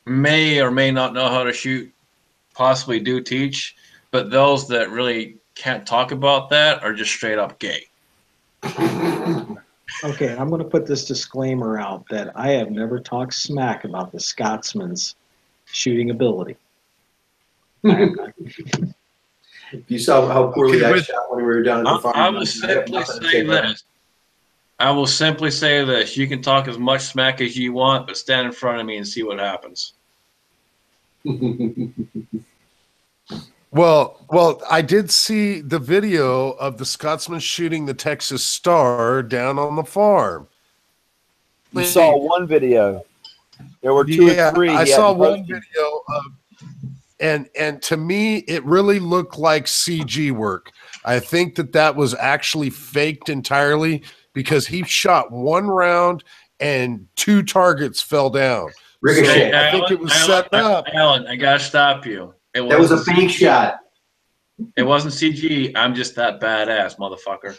may or may not know how to shoot possibly do teach, but those that really can't talk about that are just straight up gay. Okay, I'm going to put this disclaimer out that I have never talked smack about the Scotsman's shooting ability. If you saw how poorly I shot when we were down at the farm, I will simply say this. I will simply say this. You can talk as much smack as you want, but stand in front of me and see what happens. Well, I did see the video of the Scotsman shooting the Texas Star down on the farm. You saw one video. There were two or three. I saw one video of, and to me, it really looked like CG work. I think that was actually faked entirely, because he shot one round and two targets fell down. Ricochet. So I think it was set up. Alan, I gotta stop you. That was a fake shot. It wasn't CG. I'm just that badass, motherfucker.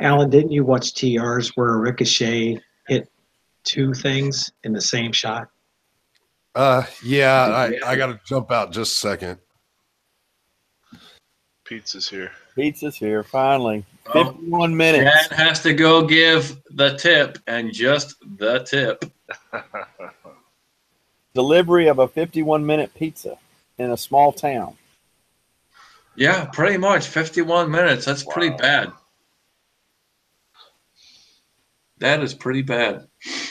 Alan, didn't you watch TRs where Ricochet hit two things in the same shot? Yeah, I got to jump out just a second. Pizza's here. Pizza's here, finally. 51 minutes. Dan has to go give the tip, and just the tip. Delivery of a 51-minute pizza in a small town. Yeah, pretty much 51 minutes. That's pretty bad. That is pretty bad.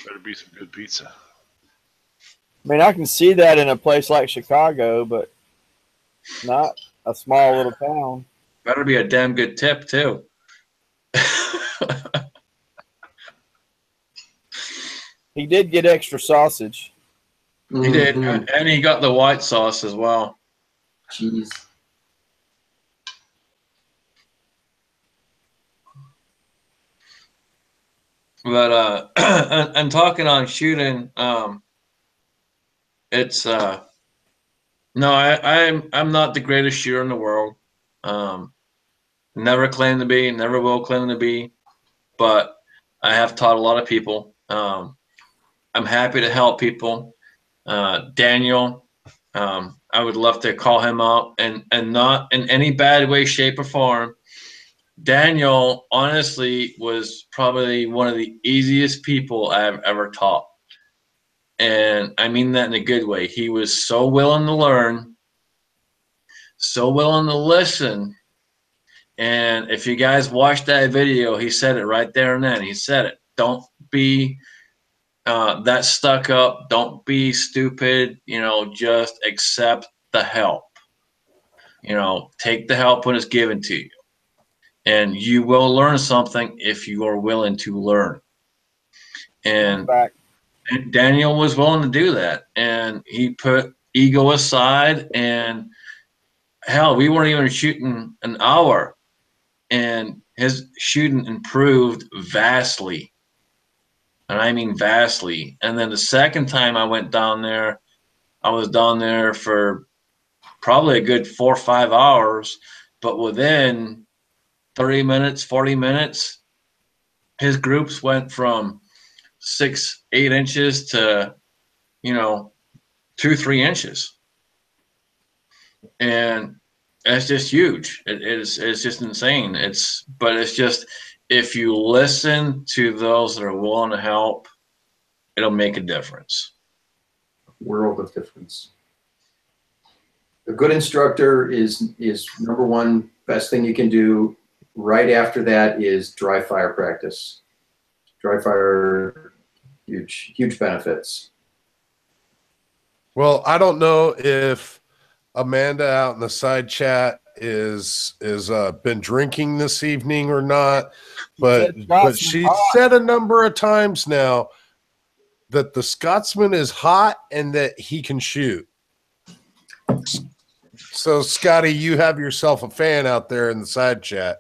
Better be some good pizza. I mean, I can see that in a place like Chicago, but not a small little town. Better be a damn good tip, too. He did get extra sausage. He did, and he got the white sauce as well. Jeez. But I'm talking on shooting. It's no, I'm not the greatest shooter in the world. Never claimed to be, never will claim to be, but I have taught a lot of people. I'm happy to help people. Daniel, I would love to call him out, and not in any bad way, shape, or form. Daniel, honestly, was probably one of the easiest people I've ever taught. And I mean that in a good way. He was so willing to learn, so willing to listen. And if you guys watched that video, he said it right there and then. He said it. Don't be that stuck up. Don't be stupid. You know, just accept the help. You know, take the help when it's given to you. And you will learn something if you are willing to learn. And Daniel was willing to do that. And he put ego aside. And hell, we weren't even shooting an hour. And his shooting improved vastly. And I mean vastly. And then the second time I went down there, I I was down there for probably a good 4 or 5 hours, but within 30 minutes, 40 minutes, his groups went from 6, 8 inches to, 2, 3 inches. And it's just huge. It's just insane. But it's just, if you listen to those that are willing to help, it'll make a difference. World of difference. A good instructor is number one, best thing you can do. Right after that is dry fire practice. Dry fire, huge benefits. Well, I don't know if Amanda out in the side chat is been drinking this evening or not, but she said a number of times now that the Scotsman is hot and that he can shoot. So, Scotty, you have yourself a fan out there in the side chat.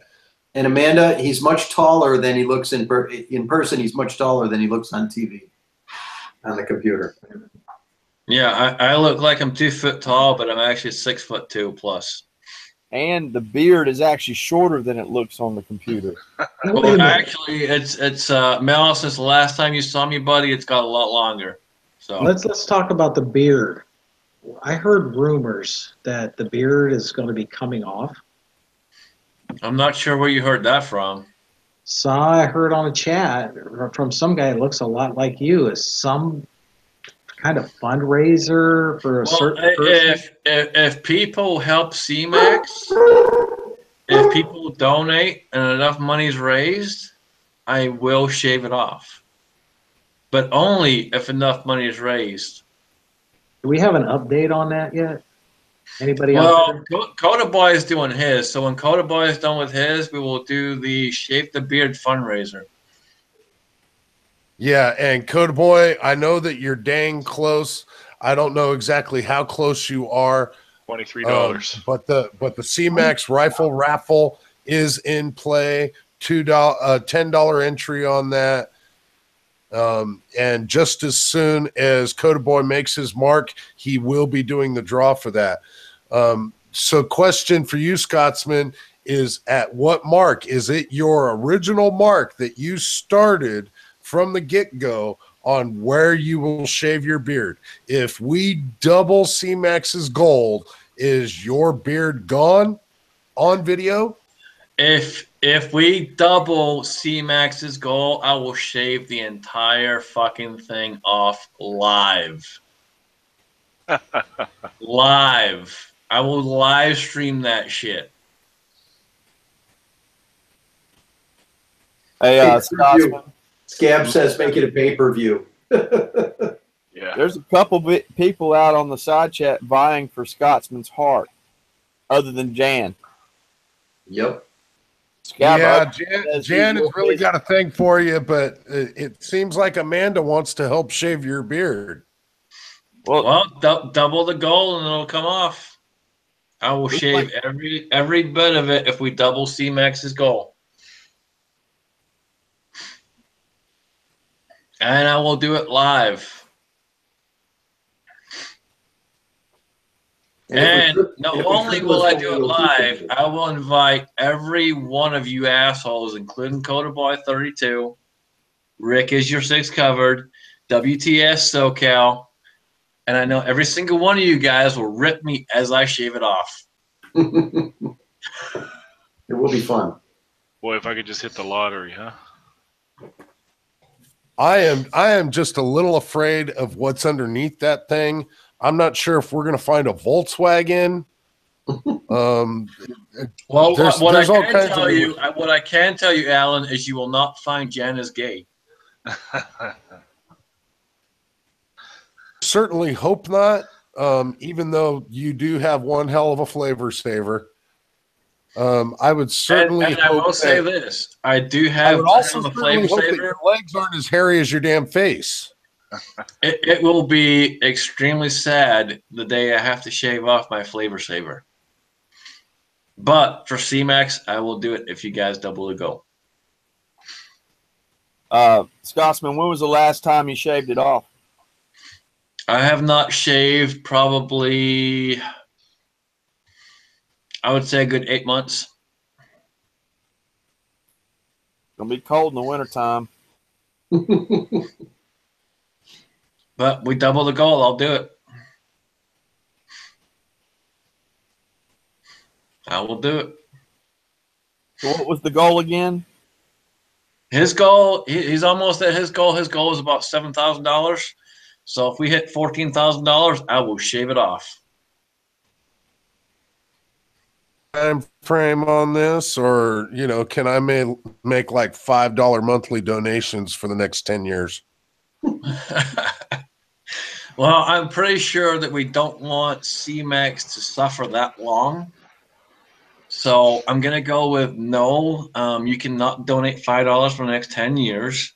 And Amanda, he's much taller than he looks in person. He's much taller than he looks on TV, on the computer. Yeah, I look like I'm 2 foot tall, but I'm actually 6'2" plus. And the beard is actually shorter than it looks on the computer. Well, actually, it's Mel, since the last time you saw me, buddy, it's got a lot longer. So let's talk about the beard. I heard rumors that the beard is going to be coming off. I'm not sure where you heard that from. So I heard on a chat from some guy that looks a lot like you. Is some kind of fundraiser for a certain person? If people help CMAX, if people donate and enough money is raised, I will shave it off. But only if enough money is raised. Do we have an update on that yet? Anybody out there? Coda Boy is doing his. So when Coda Boy is done with his, we will do the Shape the Beard fundraiser. Yeah, and Coda Boy, I know that you're dang close. I don't know exactly how close you are. $23. But the CMAX rifle raffle is in play. $10 entry on that. And just as soon as Coda Boy makes his mark, he will be doing the draw for that. So question for you, Scotsman, is at what mark? Is it your original mark that you started from the get-go on where you will shave your beard? If we double CMAX's gold, is your beard gone on video? If we double CMAX's goal, I will shave the entire fucking thing off live. Live. I will live stream that shit. Hey, Scotsman. Scab says make it a pay-per-view. Yeah. There's a couple people out on the side chat vying for Scotsman's heart, other than Jan. Yep. Scab, yeah, Jan has really got a thing for you, but it seems like Amanda wants to help shave your beard. Well, double the goal and it'll come off. I will shave every bit of it if we double CMAX's goal. And I will do it live. And not only will I do it live, I will invite every one of you assholes, including Coda Boy 32, Rick is your six covered, WTS SoCal, and I know every single one of you guys will rip me as I shave it off. It will be fun. Boy, if I could just hit the lottery, huh? I am just a little afraid of what's underneath that thing. I'm not sure if we're going to find a Volkswagen. Well, what I can tell you, Alan, is you will not find Jan as gay. Certainly hope not. Even though you do have one hell of a flavor saver. I would certainly. And I will say this: I do have. I would also a flavor hope saver. that your legs aren't as hairy as your damn face. It will be extremely sad the day I have to shave off my flavor saver. But for CMAX, I will do it if you guys double the goal. Scotsman, when was the last time you shaved it off? I have not shaved probably, I would say a good 8 months. Gonna be cold in the wintertime. But we double the goal. I'll do it. I will do it. So what was the goal again? His goal, he's almost at his goal. His goal is about $7,000. So if we hit $14,000, I will shave it off. Time frame on this, or can I make like $5 monthly donations for the next 10 years? Well, I'm pretty sure that we don't want C-Max to suffer that long. So I'm going to go with no. You cannot donate $5 for the next 10 years.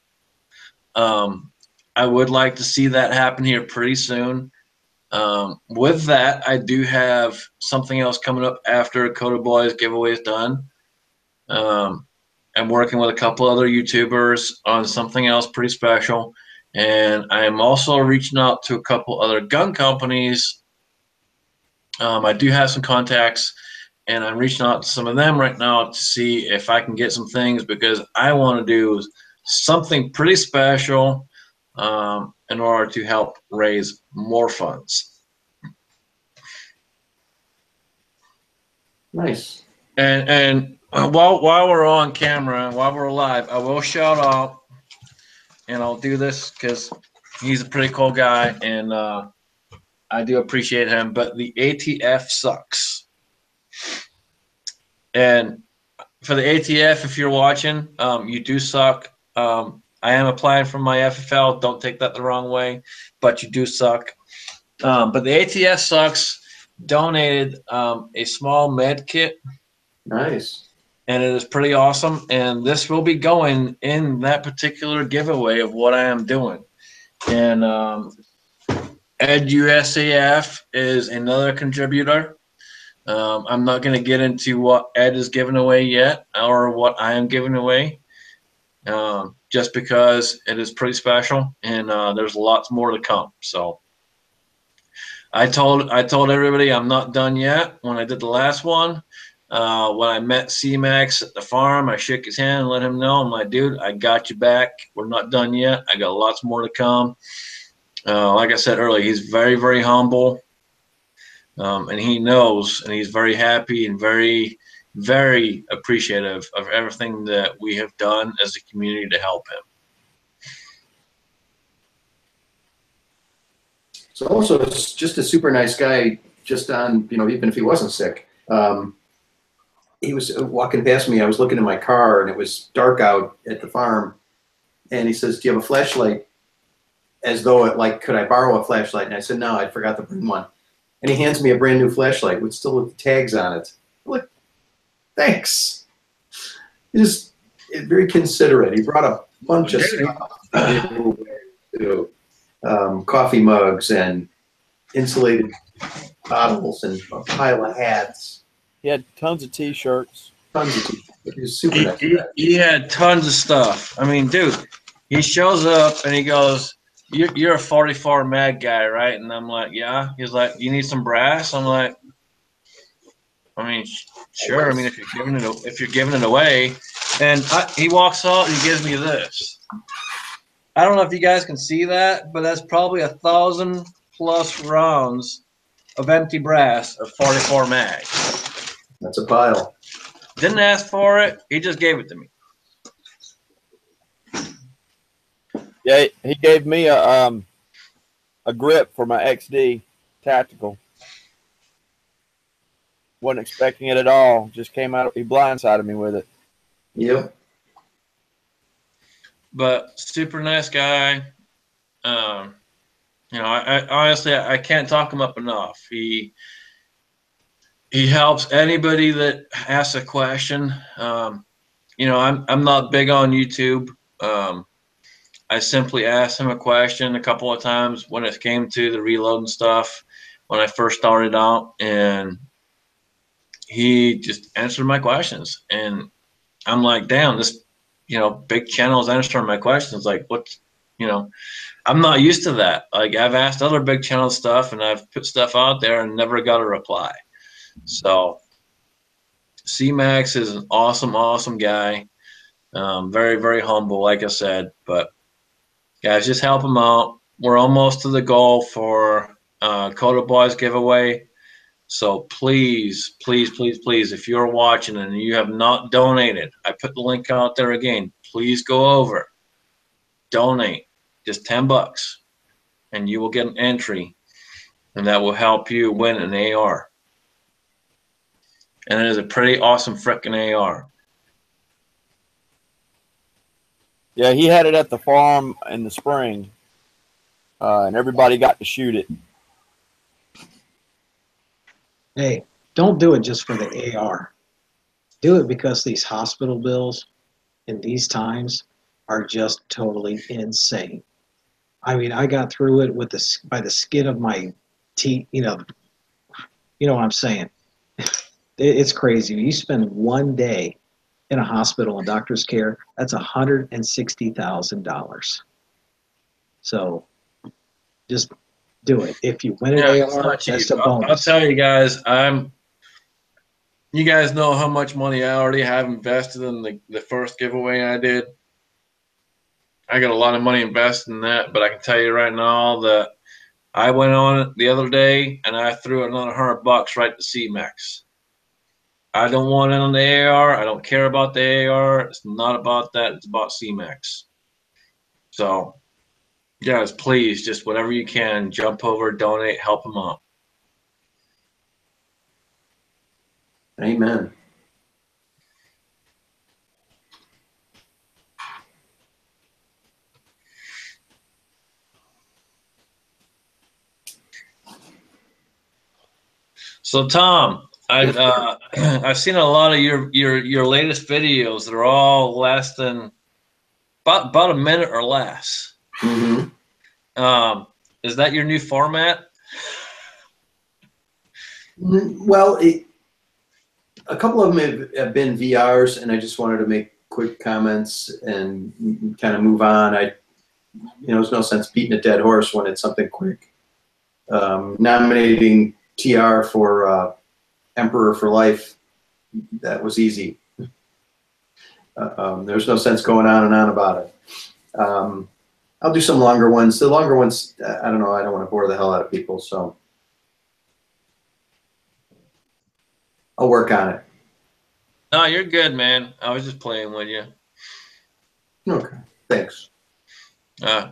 I would like to see that happen here pretty soon. With that, I do have something else coming up after Coda Boys giveaway is done. I'm working with a couple other YouTubers on something else pretty special. And I'm also reaching out to a couple other gun companies. I do have some contacts, and I'm reaching out to some of them right now to see if I can get some things, because I want to do something pretty special in order to help raise more funds. Nice. And while we're on camera, while we're live, I will shout out, and I'll do this because he's a pretty cool guy, and I do appreciate him. But the ATF sucks. And for the ATF, if you're watching, you do suck. I am applying for my FFL. Don't take that the wrong way, but you do suck. But the ATF sucks. Donated a small med kit. Nice. And it is pretty awesome. And this will be going in that particular giveaway of what I am doing. And EdUSAF is another contributor. I'm not going to get into what Ed is giving away yet, or what I am giving away, just because it is pretty special, and there's lots more to come. So I told everybody I'm not done yet. When I did the last one, when I met C-Max at the farm, I shook his hand and let him know, I'm like, dude, I got you back. We're not done yet. I got lots more to come. Like I said earlier, he's very, very humble. And he knows, and he's very happy and very, very appreciative of everything that we have done as a community to help him. So also, it's just a super nice guy, just on, even if he wasn't sick. He was walking past me. I was looking in my car, and it was dark out at the farm. And he says, do you have a flashlight? As though could I borrow a flashlight? And I said, no, I forgot to bring one. And he hands me a brand new flashlight with still the tags on it. I'm like, thanks. He's very considerate. He brought a bunch of stuff. Coffee mugs and insulated bottles and a pile of hats. He had tons of T-shirts. Tons of t-shirts. He was super nice. He had tons of stuff. I mean, dude, he shows up and he goes, you're a 44 mag guy, right? And I'm like, yeah. He's like, you need some brass? I'm like, I mean, sure. I mean, if you're giving it away. And he walks out and he gives me this. I don't know if you guys can see that, but that's probably 1,000+ rounds of empty brass of 44 mag. That's a pile. Didn't ask for it. He just gave it to me. Yeah, he gave me a grip for my XD tactical. Wasn't expecting it at all. Just came out. He blindsided me with it. Yep. But super nice guy. I honestly I can't talk him up enough. He helps anybody that asks a question. I'm not big on YouTube. I simply asked him a question a couple of times when it came to the reloading stuff when I first started out, and he just answered my questions. And I'm like, damn, this big channel is answering my questions. Like, you know, I'm not used to that. Like I've asked other big channel stuff and I've put stuff out there and never got a reply. So C-Max is an awesome, awesome guy. Very, very humble, like I said. But guys, just help him out. We're almost to the goal for Coda Boys giveaway. So please, please, please, please, if you're watching and you have not donated, I put the link out there again. Please go over, donate, just $10, and you will get an entry, and that will help you win an AR. And it is a pretty awesome freaking AR. Yeah, he had it at the farm in the spring, and everybody got to shoot it. Hey, don't do it just for the AR. Do it because these hospital bills in these times are just totally insane. I mean, I got through it with by the skin of my teeth. You know what I'm saying. It's crazy. You spend one day in a hospital in doctor's care, that's $160,000. So just do it. If you win an It's AR, not cheap. that's a I'll bonus. tell you guys, you guys know how much money I already have invested in the first giveaway I did. I got a lot of money invested in that, but I can tell you right now that I went on it the other day and I threw another $100 right to C-Max. I don't want it on the AR. I don't care about the AR. It's not about that. It's about C-Max. So, guys, please, just whatever you can, jump over, donate, help them out. Amen. So, Tom, I've seen a lot of your latest videos. They're all less than about a minute or less. Mm-hmm. Is that your new format? Well, a couple of them have been VRs, and I just wanted to make quick comments and kind of move on. There's no sense beating a dead horse when it's something quick. Nominating TR for Emperor for Life, that was easy. There's no sense going on and on about it. I'll do some longer ones. The longer ones, I don't know. I don't want to bore the hell out of people, so I'll work on it. No, you're good, man. I was just playing with you. Okay, thanks.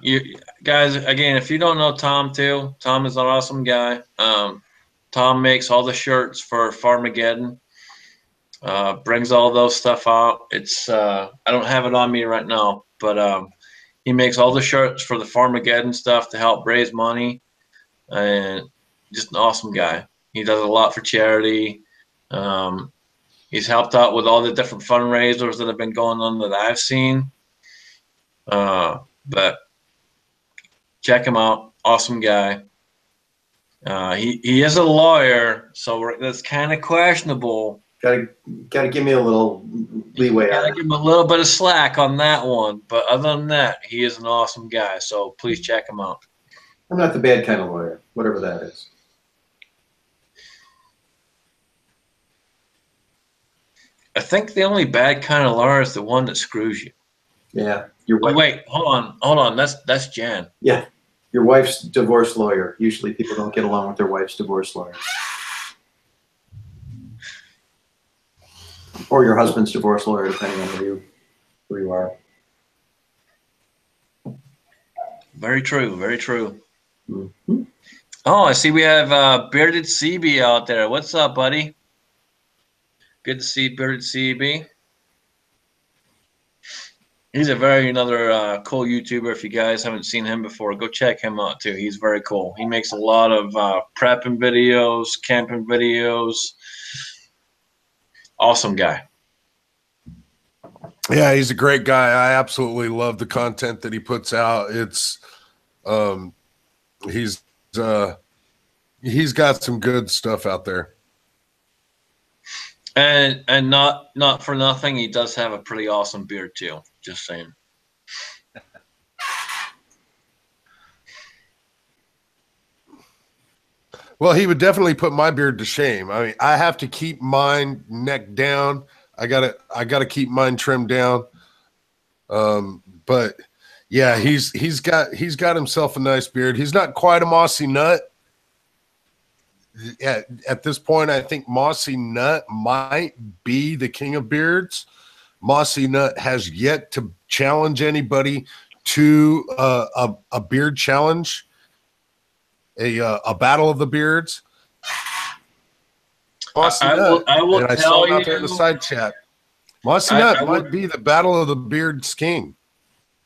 You guys, again, if you don't know Tom too, Tom is an awesome guy. Tom makes all the shirts for Farmageddon. Brings all those stuff out. It's I don't have it on me right now, but he makes all the shirts for the Farmageddon stuff to help raise money, and just an awesome guy. He does a lot for charity. He's helped out with all the different fundraisers that have been going on that I've seen. But check him out. Awesome guy. He is a lawyer, so that's kind of questionable. Gotta give me a little leeway on Gotta it. give him a little bit of slack on that one. But other than that, he is an awesome guy. So please check him out. I'm not the bad kind of lawyer, whatever that is. I think the only bad kind of lawyer is the one that screws you. Yeah, your Oh, wife. wait, hold on. That's Jan. Yeah, your wife's divorce lawyer. Usually, people don't get along with their wife's divorce lawyer, or your husband's divorce lawyer, depending on who you are. Very true. Very true. Mm-hmm. Oh, I see we have Bearded CB out there. What's up, buddy? Good to see Bearded CB. He's another cool YouTuber. If you guys haven't seen him before, go check him out too. He's very cool. He makes a lot of prepping videos, camping videos. Awesome guy. Yeah, he's a great guy. I absolutely love the content that he puts out. It's he's got some good stuff out there. And not for nothing, he does have a pretty awesome beard too. Just saying. Well, he would definitely put my beard to shame. I mean, I have to keep mine neck down. I gotta keep mine trimmed down. But yeah, he's got himself a nice beard. He's not quite a Mossy Nut. At this point, I think Mossy Nut might be the king of beards. Mossy Nut has yet to challenge anybody to a beard challenge, a battle of the beards. Mossy Nut, I will and I tell saw him out there in the you, side chat. Mossy Nut might be the battle of the beards king.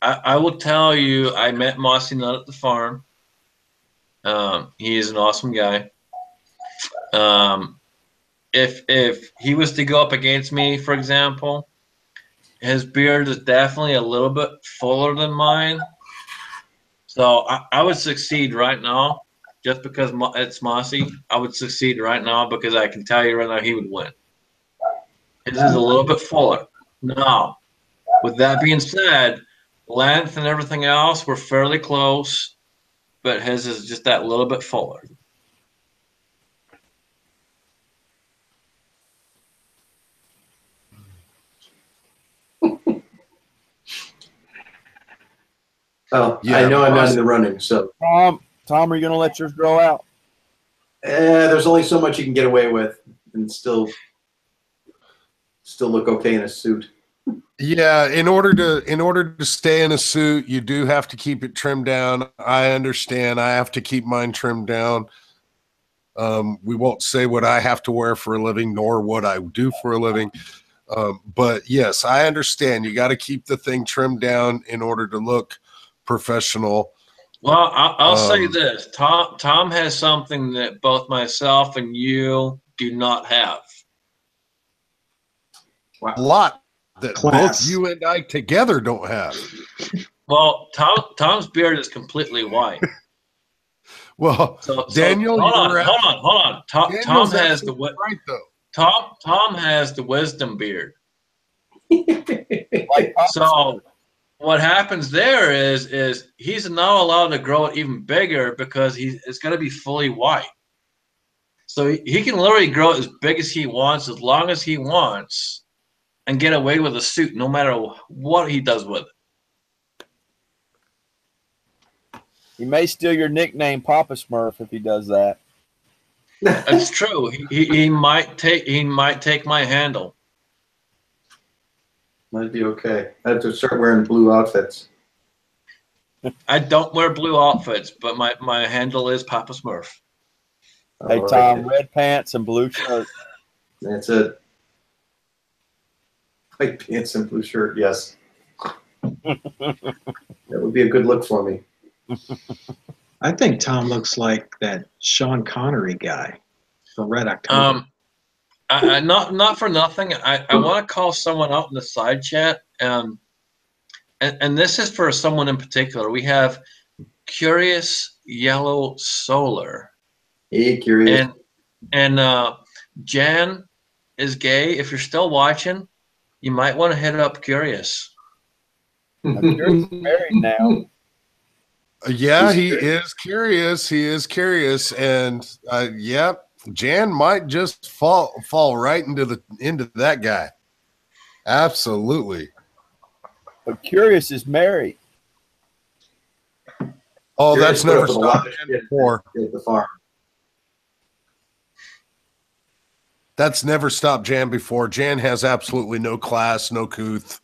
I will tell you, I met Mossy Nut at the farm. He is an awesome guy. If he was to go up against me, for example, his beard is definitely a little bit fuller than mine. So I would succeed right now, just because it's Mossy. I would succeed right now because I can tell you right now he would win. His is a little bit fuller. Now, with that being said, length and everything else were fairly close, but his is just that little bit fuller. Oh, Yeah, I know I'm not in the running, so Tom, are you going to let yours grow out? there's only so much you can get away with and still look okay in a suit. Yeah, in order to stay in a suit, you do have to keep it trimmed down. I understand. I have to keep mine trimmed down. We won't say what I have to wear for a living, nor what I do for a living. But yes, I understand. You got to keep the thing trimmed down in order to look professional. Well, I'll say this: Tom has something that both myself and you do not have. A lot that Class. both you and I together don't have. Well, Tom's beard is completely white. Well, So Daniel, hold on. Tom has the right though. Tom has the wisdom beard. Like So what happens there is he's now allowed to grow it even bigger because it's going to be fully white. So he can literally grow it as big as he wants, as long as he wants, and get away with a suit no matter what he does with it. He may steal your nickname, Papa Smurf, if he does that. That's true. He might take my handle. Might be okay. I have to start wearing blue outfits. I don't wear blue outfits, but my handle is Papa Smurf. Hey, All Tom, right. red pants and blue shirt. That's it. White pants and blue shirt, yes. That would be a good look for me. I think Tom looks like that Sean Connery guy from Red October. Not for nothing. I want to call someone out in the side chat, and this is for someone in particular. We have Curious Yellow Solar. Hey, curious. And Jan is gay. If you're still watching, you might want to hit up Curious. I'm sure he's married now. Yeah, he is curious. He is curious, and yeah, Jan might just fall right into that guy. Absolutely. But Curious is married. Oh, Curious that's put never up with a lot stopped of Jan shit before. at the farm. That's never stopped Jan before. Jan has absolutely no class, no couth.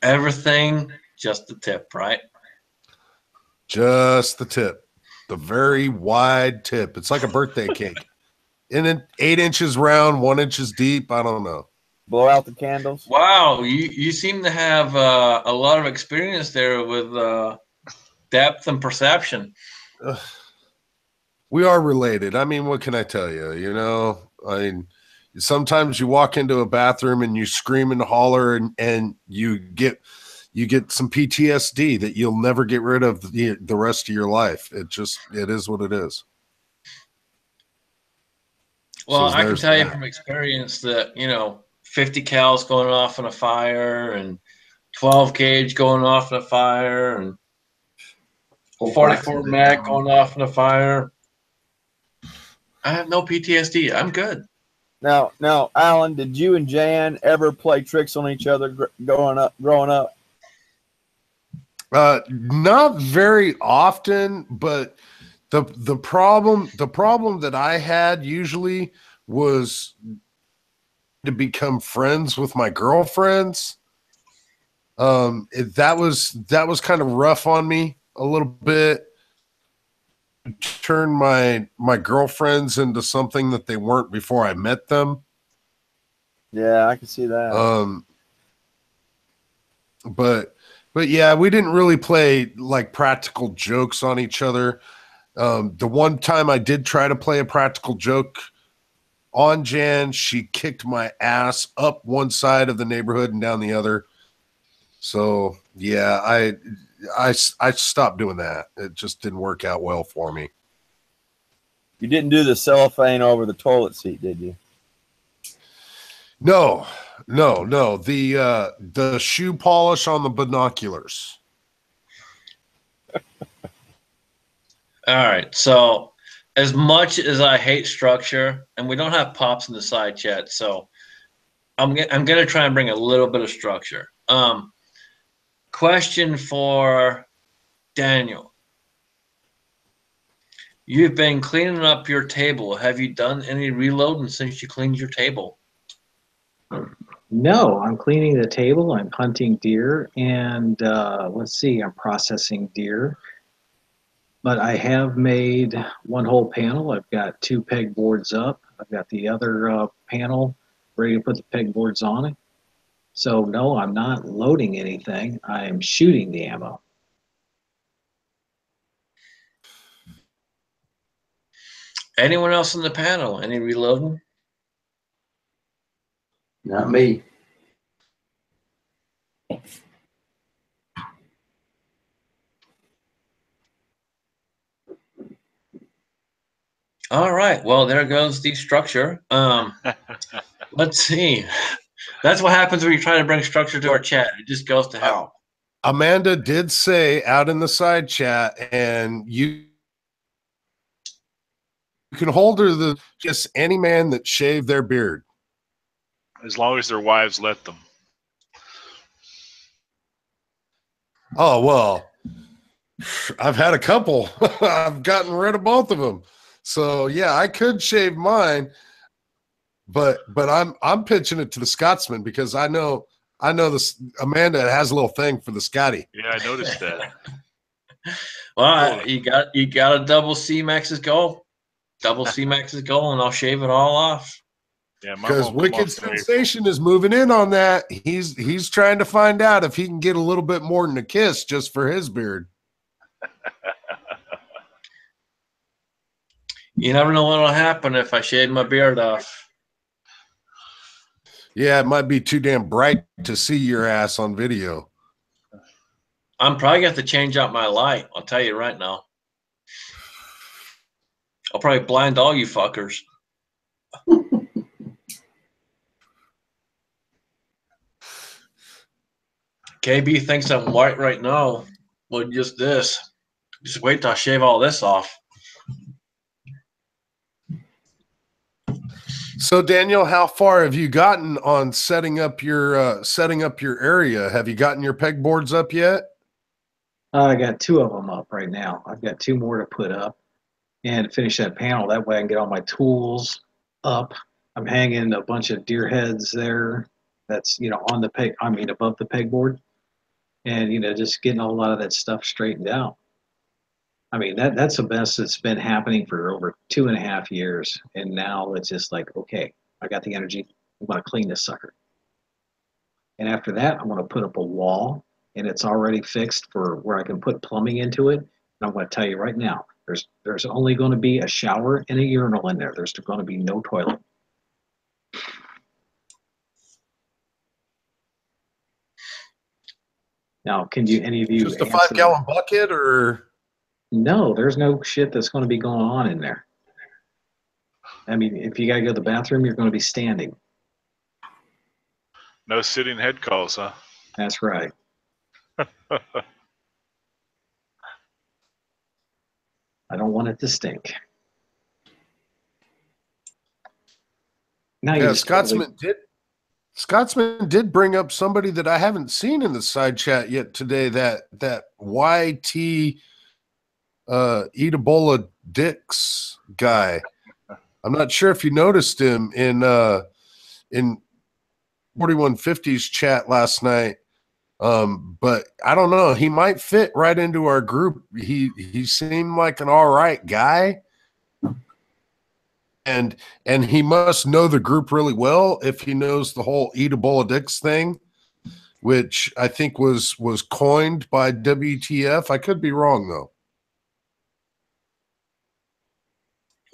Everything just the tip, right? Just the tip, the very wide tip. It's like a birthday cake. And then 8 inches round, 1 inches deep. I don't know. Blow out the candles. Wow, you seem to have a lot of experience there with depth and perception. We are related. I mean, what can I tell you? You know, I mean, sometimes you walk into a bathroom and you scream and holler and you get some PTSD that you'll never get rid of the rest of your life. It is what it is. Well, So I can there's tell you that. from experience that, 50 cals going off in a fire and 12 gauge going off in a fire, and Whole 44 box. Mac going off in the fire. I have no PTSD. I'm good. Now, Alan, did you and Jan ever play tricks on each other growing up? Not very often, but the problem that I had usually was to become friends with my girlfriends. That was kind of rough on me a little bit. Turn my girlfriends into something that they weren't before I met them. Yeah, I can see that. But yeah, we didn't really play like practical jokes on each other. The one time I did try to play a practical joke on Jan, she kicked my ass up one side of the neighborhood and down the other. So yeah, I stopped doing that. It just didn't work out well for me. You didn't do the cellophane over the toilet seat, did you? No. The shoe polish on the binoculars. All right. So, as much as I hate structure, and we don't have pops in the side chat, so I'm gonna try and bring a little bit of structure. Question for Daniel. You've been cleaning up your table. Have you done any reloading since you cleaned your table? No, I'm cleaning the table. I'm hunting deer, and let's see, I'm processing deer. But I have made one whole panel. I've got 2 pegboards up. I've got the other panel ready to put the pegboards on it. So no, I'm not loading anything. I'm shooting the ammo. Anyone else in the panel? Any reloading? Not me. All right. Well, there goes the structure. Let's see. That's what happens when you try to bring structure to our chat. It just goes to hell. Amanda did say out in the side chat, and you can hold her the just any man that shaved their beard. As long as their wives let them. Oh, well, I've had a couple. I've gotten rid of both of them. So yeah, I could shave mine, but I'm pitching it to the Scotsman because I know this Amanda has a little thing for the Scotty. Yeah, I noticed that. Well, you got a double C Max's goal. Double C Max's goal, and I'll shave it all off. Yeah, mine Because won't come Wicked off till April. Sensation is moving in on that. He's trying to find out if he can get a little bit more than a kiss just for his beard. You never know what'll happen if I shave my beard off. Yeah, it might be too damn bright to see your ass on video. I'm probably going to have to change out my light. I'll tell you right now. I'll probably blind all you fuckers. KB thinks I'm white right now. Well, just this. Just wait till I shave all this off. So Daniel, how far have you gotten on setting up your area? Have you gotten your pegboards up yet? I got 2 of them up right now. I've got 2 more to put up and finish that panel. That way I can get all my tools up. I'm hanging a bunch of deer heads there. That's on the peg. I mean above the pegboard, and just getting a lot of that stuff straightened out. I mean that's the best that's been happening for over 2.5 years, and now it's just like, okay, I got the energy. I'm gonna clean this sucker, and after that I'm gonna put up a wall, and it's already fixed for where I can put plumbing into it. And I'm gonna tell you right now, there's only going to be a shower and a urinal in there. There's going to be no toilet. Now, can any of you Just a answer 5-gallon bucket, or No, there's no shit that's going to be going on in there. I mean, if you got to go to the bathroom, you're going to be standing. No sitting head calls, huh? That's right. I don't want it to stink. Now you Yeah, just totally, Scotsman did bring up somebody that I haven't seen in the side chat yet today. That YT Eat Ebola Dicks guy. I'm not sure if you noticed him in 4150's chat last night. But I don't know. He might fit right into our group. He seemed like an all right guy. And he must know the group really well if he knows the whole Eat Ebola Dicks thing, which I think was coined by WTF. I could be wrong though.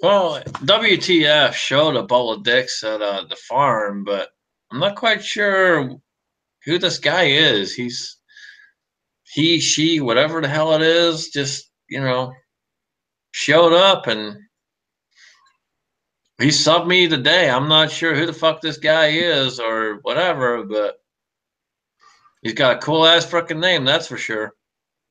Well, WTF showed a bowl of dicks at the farm, but I'm not quite sure who this guy is. He, she, whatever the hell it is, just, showed up and he subbed me today. I'm not sure who the fuck this guy is or whatever, but he's got a cool ass freaking name, that's for sure.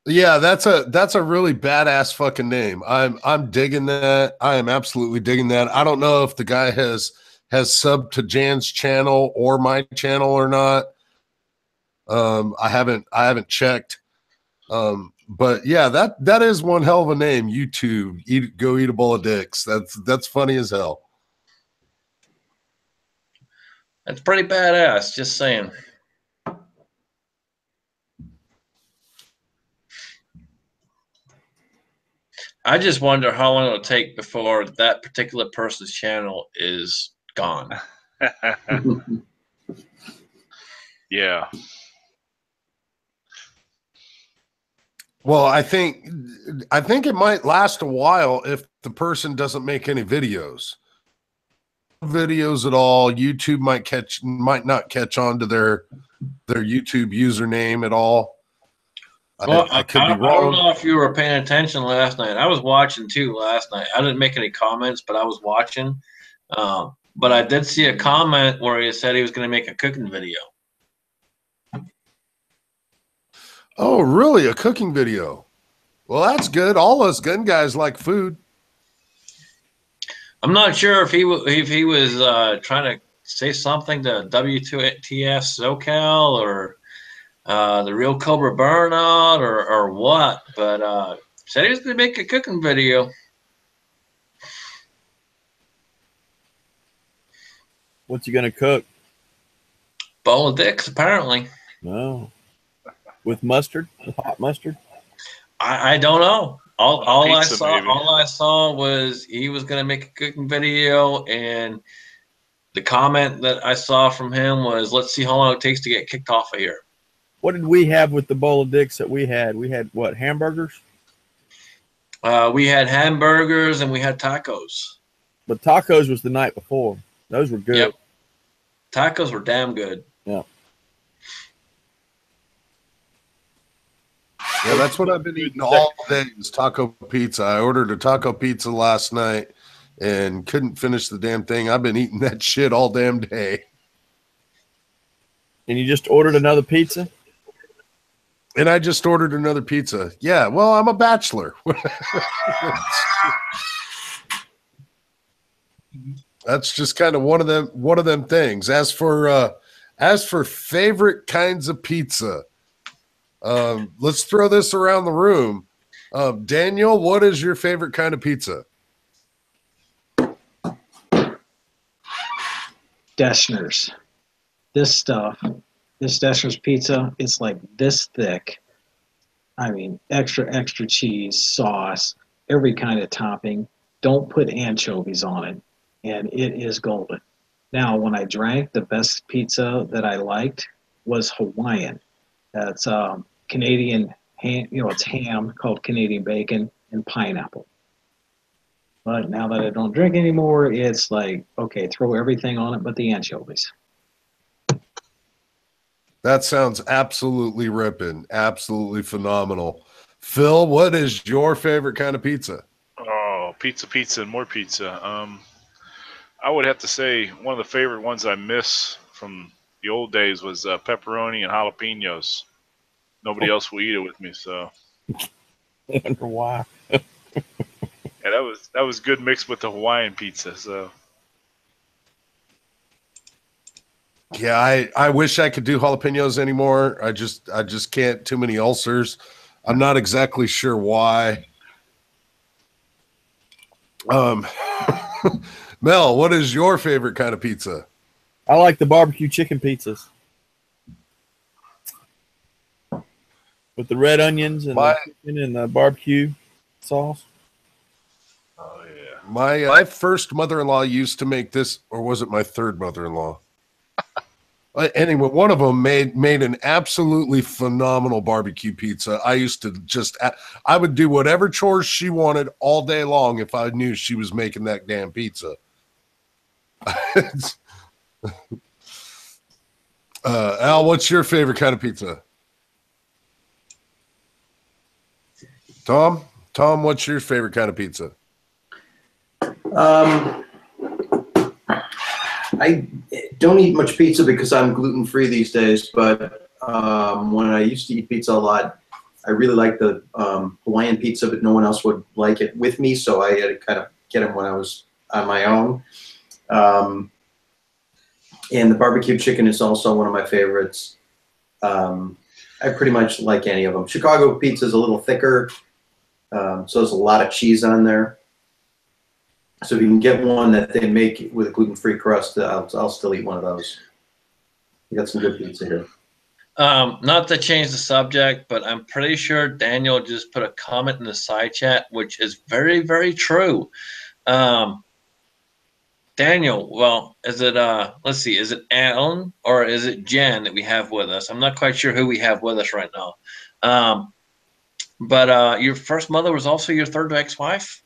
Yeah, that's a really badass fucking name. I'm digging that. I am absolutely digging that. I don't know if the guy has subbed to Jan's channel or my channel or not. I haven't checked. But yeah, that is one hell of a name. YouTube, go eat a bowl of dicks. That's funny as hell. That's pretty badass, just saying. I just wonder how long it'll take before that particular person's channel is gone. Yeah. Well, I think it might last a while if the person doesn't make any videos at all. YouTube might not catch on to their YouTube username at all. Well, I could be wrong. I don't know if you were paying attention last night. I was watching too last night. I didn't make any comments, but I was watching. But I did see a comment where he said he was going to make a cooking video. Oh, really? A cooking video? Well, that's good. All us gun guys like food. I'm not sure if he was trying to say something to WTF SoCal or the real Cobra Burnout or what, but said he was going to make a cooking video. What's he gonna cook? Bowl of dicks, apparently. No. With mustard? With hot mustard? I don't know. All Pizza, I saw was he was going to make a cooking video, and the comment that I saw from him was, "Let's see how long it takes to get kicked off of here." What did we have with the bowl of dicks that we had? We had what, hamburgers? We had hamburgers and we had tacos. But tacos was the night before. Those were good. Yep. Tacos were damn good. Yeah. Yeah, that's what I've been eating all day is taco pizza. I ordered a taco pizza last night and couldn't finish the damn thing. I've been eating that shit all damn day. And you just ordered another pizza? And I just ordered another pizza. Yeah, well, I'm a bachelor. That's just kind of one of them things. As for favorite kinds of pizza, let's throw this around the room. Daniel, what is your favorite kind of pizza? Deschner's. This Deschner's pizza, it's like this thick. I mean, extra cheese, sauce, every kind of topping. Don't put anchovies on it, and it is golden. Now, when I drank, the best pizza that I liked was Hawaiian. That's Canadian ham. It's ham called Canadian bacon and pineapple. But now that I don't drink anymore, it's like, okay, throw everything on it but the anchovies. That sounds absolutely ripping, absolutely phenomenal. Phil, what is your favorite kind of pizza? Oh, pizza, and more pizza. I would have to say one of the favorite ones I miss from the old days was pepperoni and jalapenos. Nobody else will eat it with me, so. I wonder why. Yeah, that was good mixed with the Hawaiian pizza. So Yeah, I wish I could do jalapenos anymore. I just can't. Too many ulcers. I'm not exactly sure why. Mel, what is your favorite kind of pizza? I like the barbecue chicken pizzas with the red onions and the chicken and the barbecue sauce. oh yeah. My first mother-in-law used to make this, or was it my third mother-in-law? Anyway, one of them made an absolutely phenomenal barbecue pizza. I used to I would do whatever chores she wanted all day long if I knew she was making that damn pizza. Al, what's your favorite kind of pizza? Tom, what's your favorite kind of pizza? I don't eat much pizza because I'm gluten-free these days, but when I used to eat pizza a lot, I really liked the Hawaiian pizza, but no one else would like it with me, so I had to kind of get them when I was on my own. And the barbecue chicken is also one of my favorites. I pretty much like any of them. Chicago pizza is a little thicker, so there's a lot of cheese on there. So if you can get one that they make with a gluten-free crust, I'll still eat one of those. We got some good pizza here. Not to change the subject, but I'm pretty sure Daniel just put a comment in the side chat, which is very, very true. Daniel, well, is it let's see, is it Alan or is it Jen that we have with us? I'm not quite sure who we have with us right now. But your first mother was also your third ex-wife?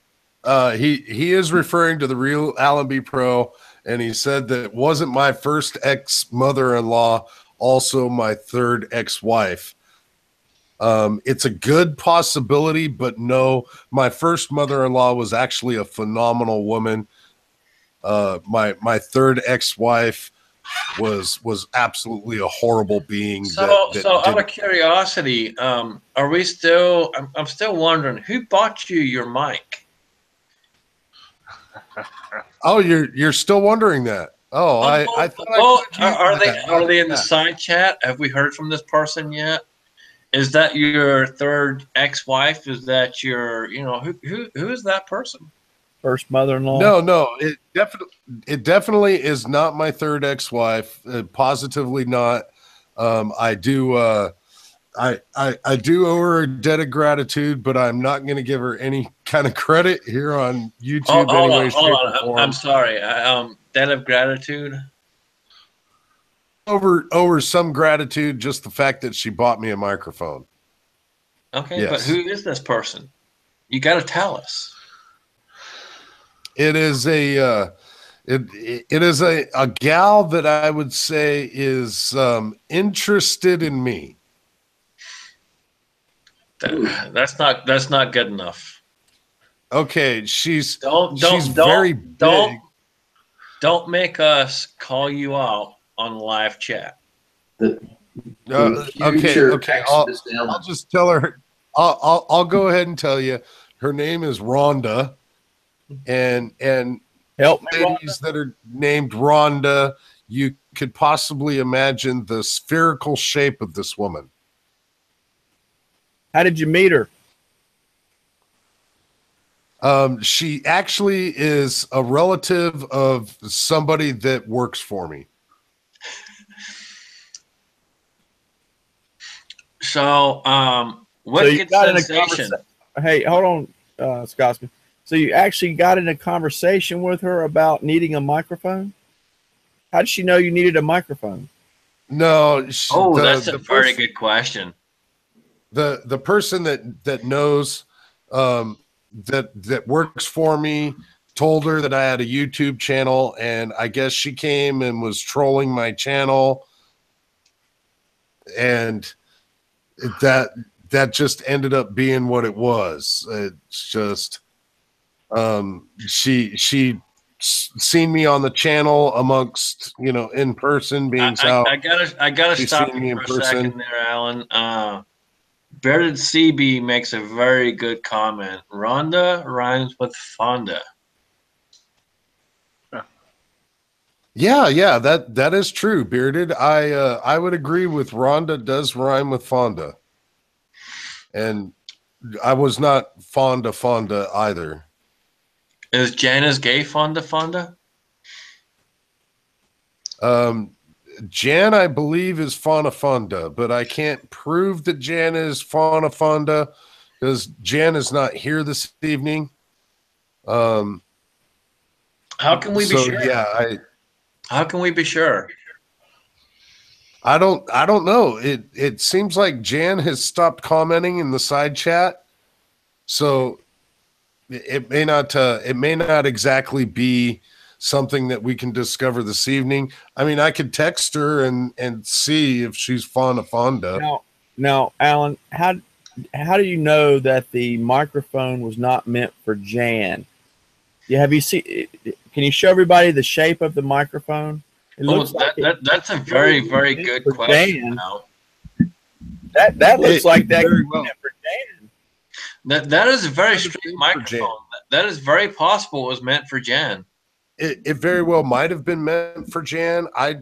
He is referring to the real Alan B. Pro, and he said that it wasn't my first ex-mother-in-law, also my third ex-wife. It's a good possibility, but no, my first mother-in-law was actually a phenomenal woman. My third ex-wife was absolutely a horrible being. So out of curiosity, are we still? I'm still wondering who bought you your mic. Oh, you're still wondering that? Oh, I thought are they in the side chat? Have we heard from this person yet? Is that your third ex-wife? Is that your who is that person? First mother-in-law? No, it definitely is not my third ex-wife. Positively not. I do I do owe her a debt of gratitude, but I'm not going to give her any kind of credit here on YouTube anyway. Hold on. I'm sorry. Debt of gratitude. Over some gratitude, just the fact that she bought me a microphone. Okay, yes. But who is this person? You got to tell us. It is a it is a gal that I would say is interested in me. That's not good enough. Okay, she's very big. Don't make us call you out on live chat. Okay. I'll just tell her. I'll go ahead and tell you. Her name is Rhonda, and help ladies that are named Rhonda, you could possibly imagine the spherical shape of this woman. How did you meet her? She actually is a relative of somebody that works for me. So, wicked sensation. Hey, hold on, Scotsman. So you actually got in a conversation with her about needing a microphone? How did she know you needed a microphone? No. That's a very good question. The person that knows that works for me told her that I had a YouTube channel, and I guess she came and was trolling my channel, and that just ended up being what it was. It's just she seen me on the channel amongst in person being I gotta stop you for a second there, Alan. Bearded CB makes a very good comment. Rhonda rhymes with Fonda. Yeah, that is true, Bearded. I would agree with Rhonda does rhyme with Fonda. And I was not Fonda either. Is Janice gay Fonda? Jan, I believe, is Fonda, but I can't prove that Jan is Fonda because Jan is not here this evening. How can we be sure? Yeah, how can we be sure? I don't know. It seems like Jan has stopped commenting in the side chat, so it may not exactly be something that we can discover this evening. I mean, I could text her and see if she's Fonda. Now, Alan, how do you know that the microphone was not meant for Jan? Yeah, have you seen? Can you show everybody the shape of the microphone? It looks that's a very good question. Now. That looks like that could be meant for Jan. That is a very straight microphone. That is very possible it was meant for Jan. It very well might have been meant for Jan. I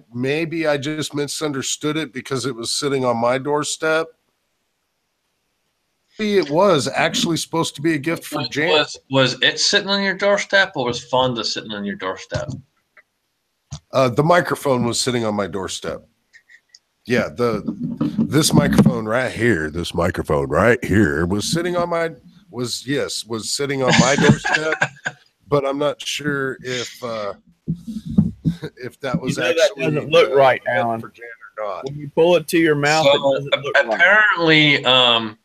just misunderstood it because it was sitting on my doorstep. Maybe it was actually supposed to be a gift for Jan. Was it sitting on your doorstep, or was Fonda sitting on your doorstep? The microphone was sitting on my doorstep. Yeah, this microphone right here was sitting on my doorstep. But I'm not sure if that was actually that doesn't look right, Alan. For Jan or not. When you pull it to your mouth, it doesn't look apparently, right.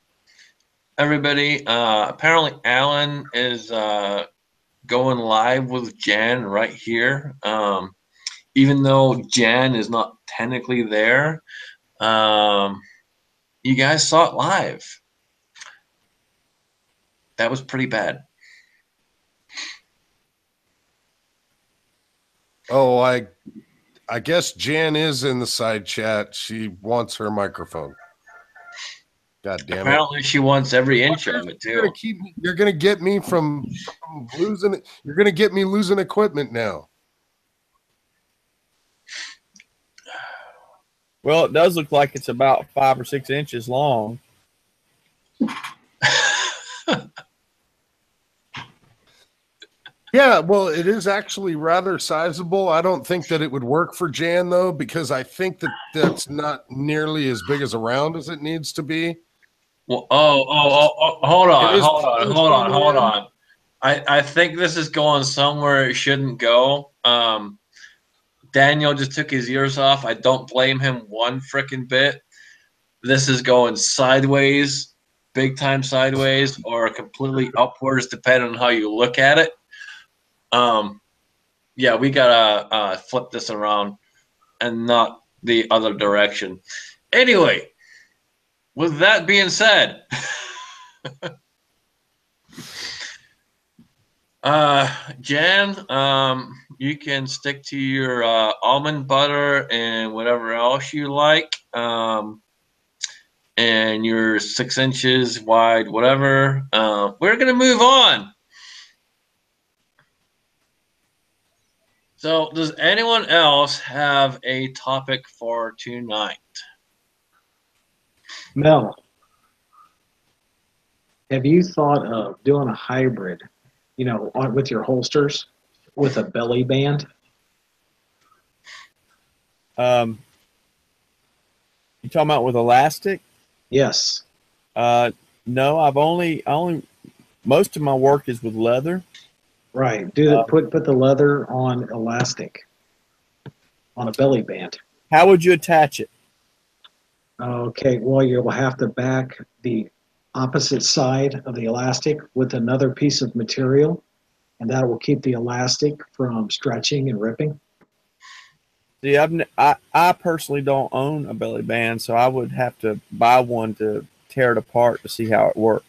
Everybody, apparently Alan is going live with Jan right here. Even though Jan is not technically there, you guys saw it live. That was pretty bad. Oh, I guess Jan is in the side chat. She wants her microphone. God damn it. Apparently she wants every inch of it too. You're gonna get me from losing it. You're gonna get me losing equipment now. Well, it does look like it's about 5 or 6 inches long. Yeah, well, it is actually rather sizable. I don't think that it would work for Jan, though, because I think that that's not nearly as big as a round as it needs to be. Well, hold on. I think this is going somewhere it shouldn't go. Daniel just took his ears off. I don't blame him one freaking bit. This is going sideways, big time sideways, or completely upwards, depending on how you look at it. Yeah, we gotta flip this around and not the other direction. Anyway, with that being said, Jan, you can stick to your almond butter and whatever else you like, and your 6 inches wide, whatever. We're gonna move on. So, does anyone else have a topic for tonight? Mel, have you thought of doing a hybrid, with your holsters with a belly band? You talking about with elastic? Yes. No, I've only most of my work is with leather. Right. Put the leather on elastic on a belly band. How would you attach it? Okay, well, you'll have to back the opposite side of the elastic with another piece of material, and that will keep the elastic from stretching and ripping. See, I personally don't own a belly band, so I would have to buy one to tear it apart to see how it works.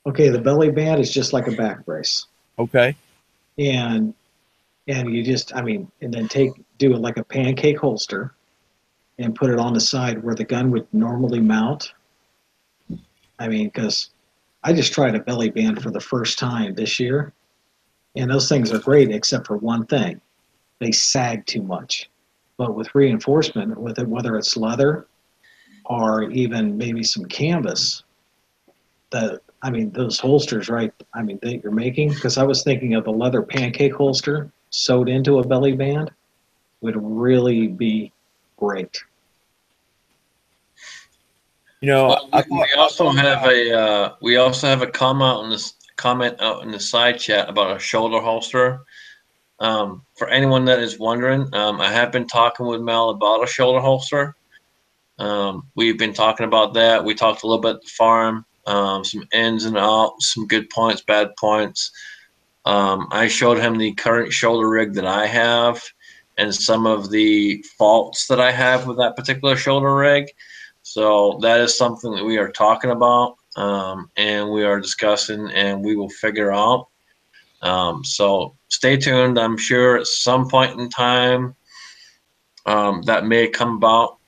Okay, the belly band is just like a back brace. Okay. And you just, and then do it like a pancake holster and put it on the side where the gun would normally mount. I mean, because I just tried a belly band for the first time this year, and those things are great except for one thing: they sag too much. But with reinforcement, with it, whether it's leather or even maybe some canvas, I mean, those holsters, right? I mean, that you're making, because I was thinking of the leather pancake holster sewed into a belly band would really be great. You know, Well, we also have a comment out in the side chat about a shoulder holster. For anyone that is wondering, I have been talking with Mel about a shoulder holster. We've been talking about that. We talked a little bit at the farm, some ins and outs, some good points, bad points. I showed him the current shoulder rig that I have and some of the faults that I have with that particular shoulder rig. So that is something that we are talking about, and we are discussing, and we will figure out. So stay tuned. I'm sure at some point in time that may come about.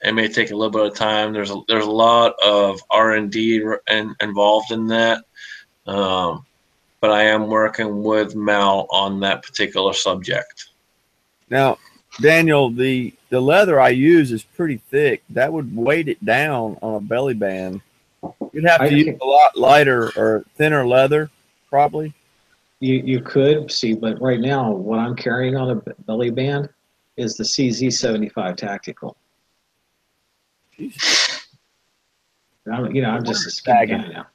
It may take a little bit of time. There's a lot of R&D involved in that, but I am working with Mel on that particular subject. now, Daniel, the leather I use is pretty thick. That would weight it down on a belly band. You'd have to use a lot lighter or thinner leather, probably. You could see, but right now, what I'm carrying on a belly band is the CZ75 Tactical. I'm just a skinny guy now.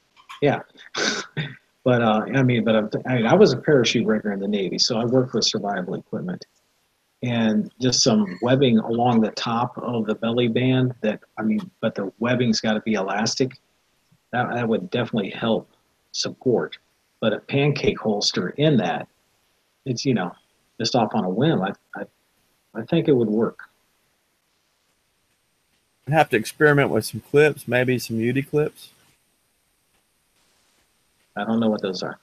Yeah. But I mean, I was a parachute rigger in the Navy, so I worked with survival equipment, and just some webbing along the top of the belly band. But the webbing's got to be elastic. That would definitely help support. But a pancake holster in that, it's just off on a whim. I think it would work. I'd have to experiment with some clips, maybe some UD clips. I don't know what those are.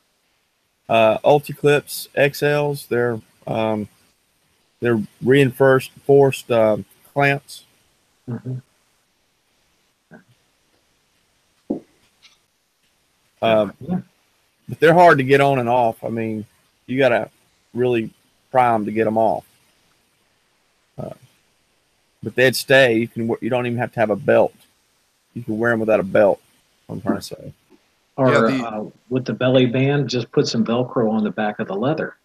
Ulti clips XLs. They're reinforced clamps. Mm-hmm. But they're hard to get on and off. I mean, you got to really prime to get them off. But they'd stay. You don't even have to have a belt. You can wear them without a belt. I'm trying to say. Or with the belly band, just put some Velcro on the back of the leather.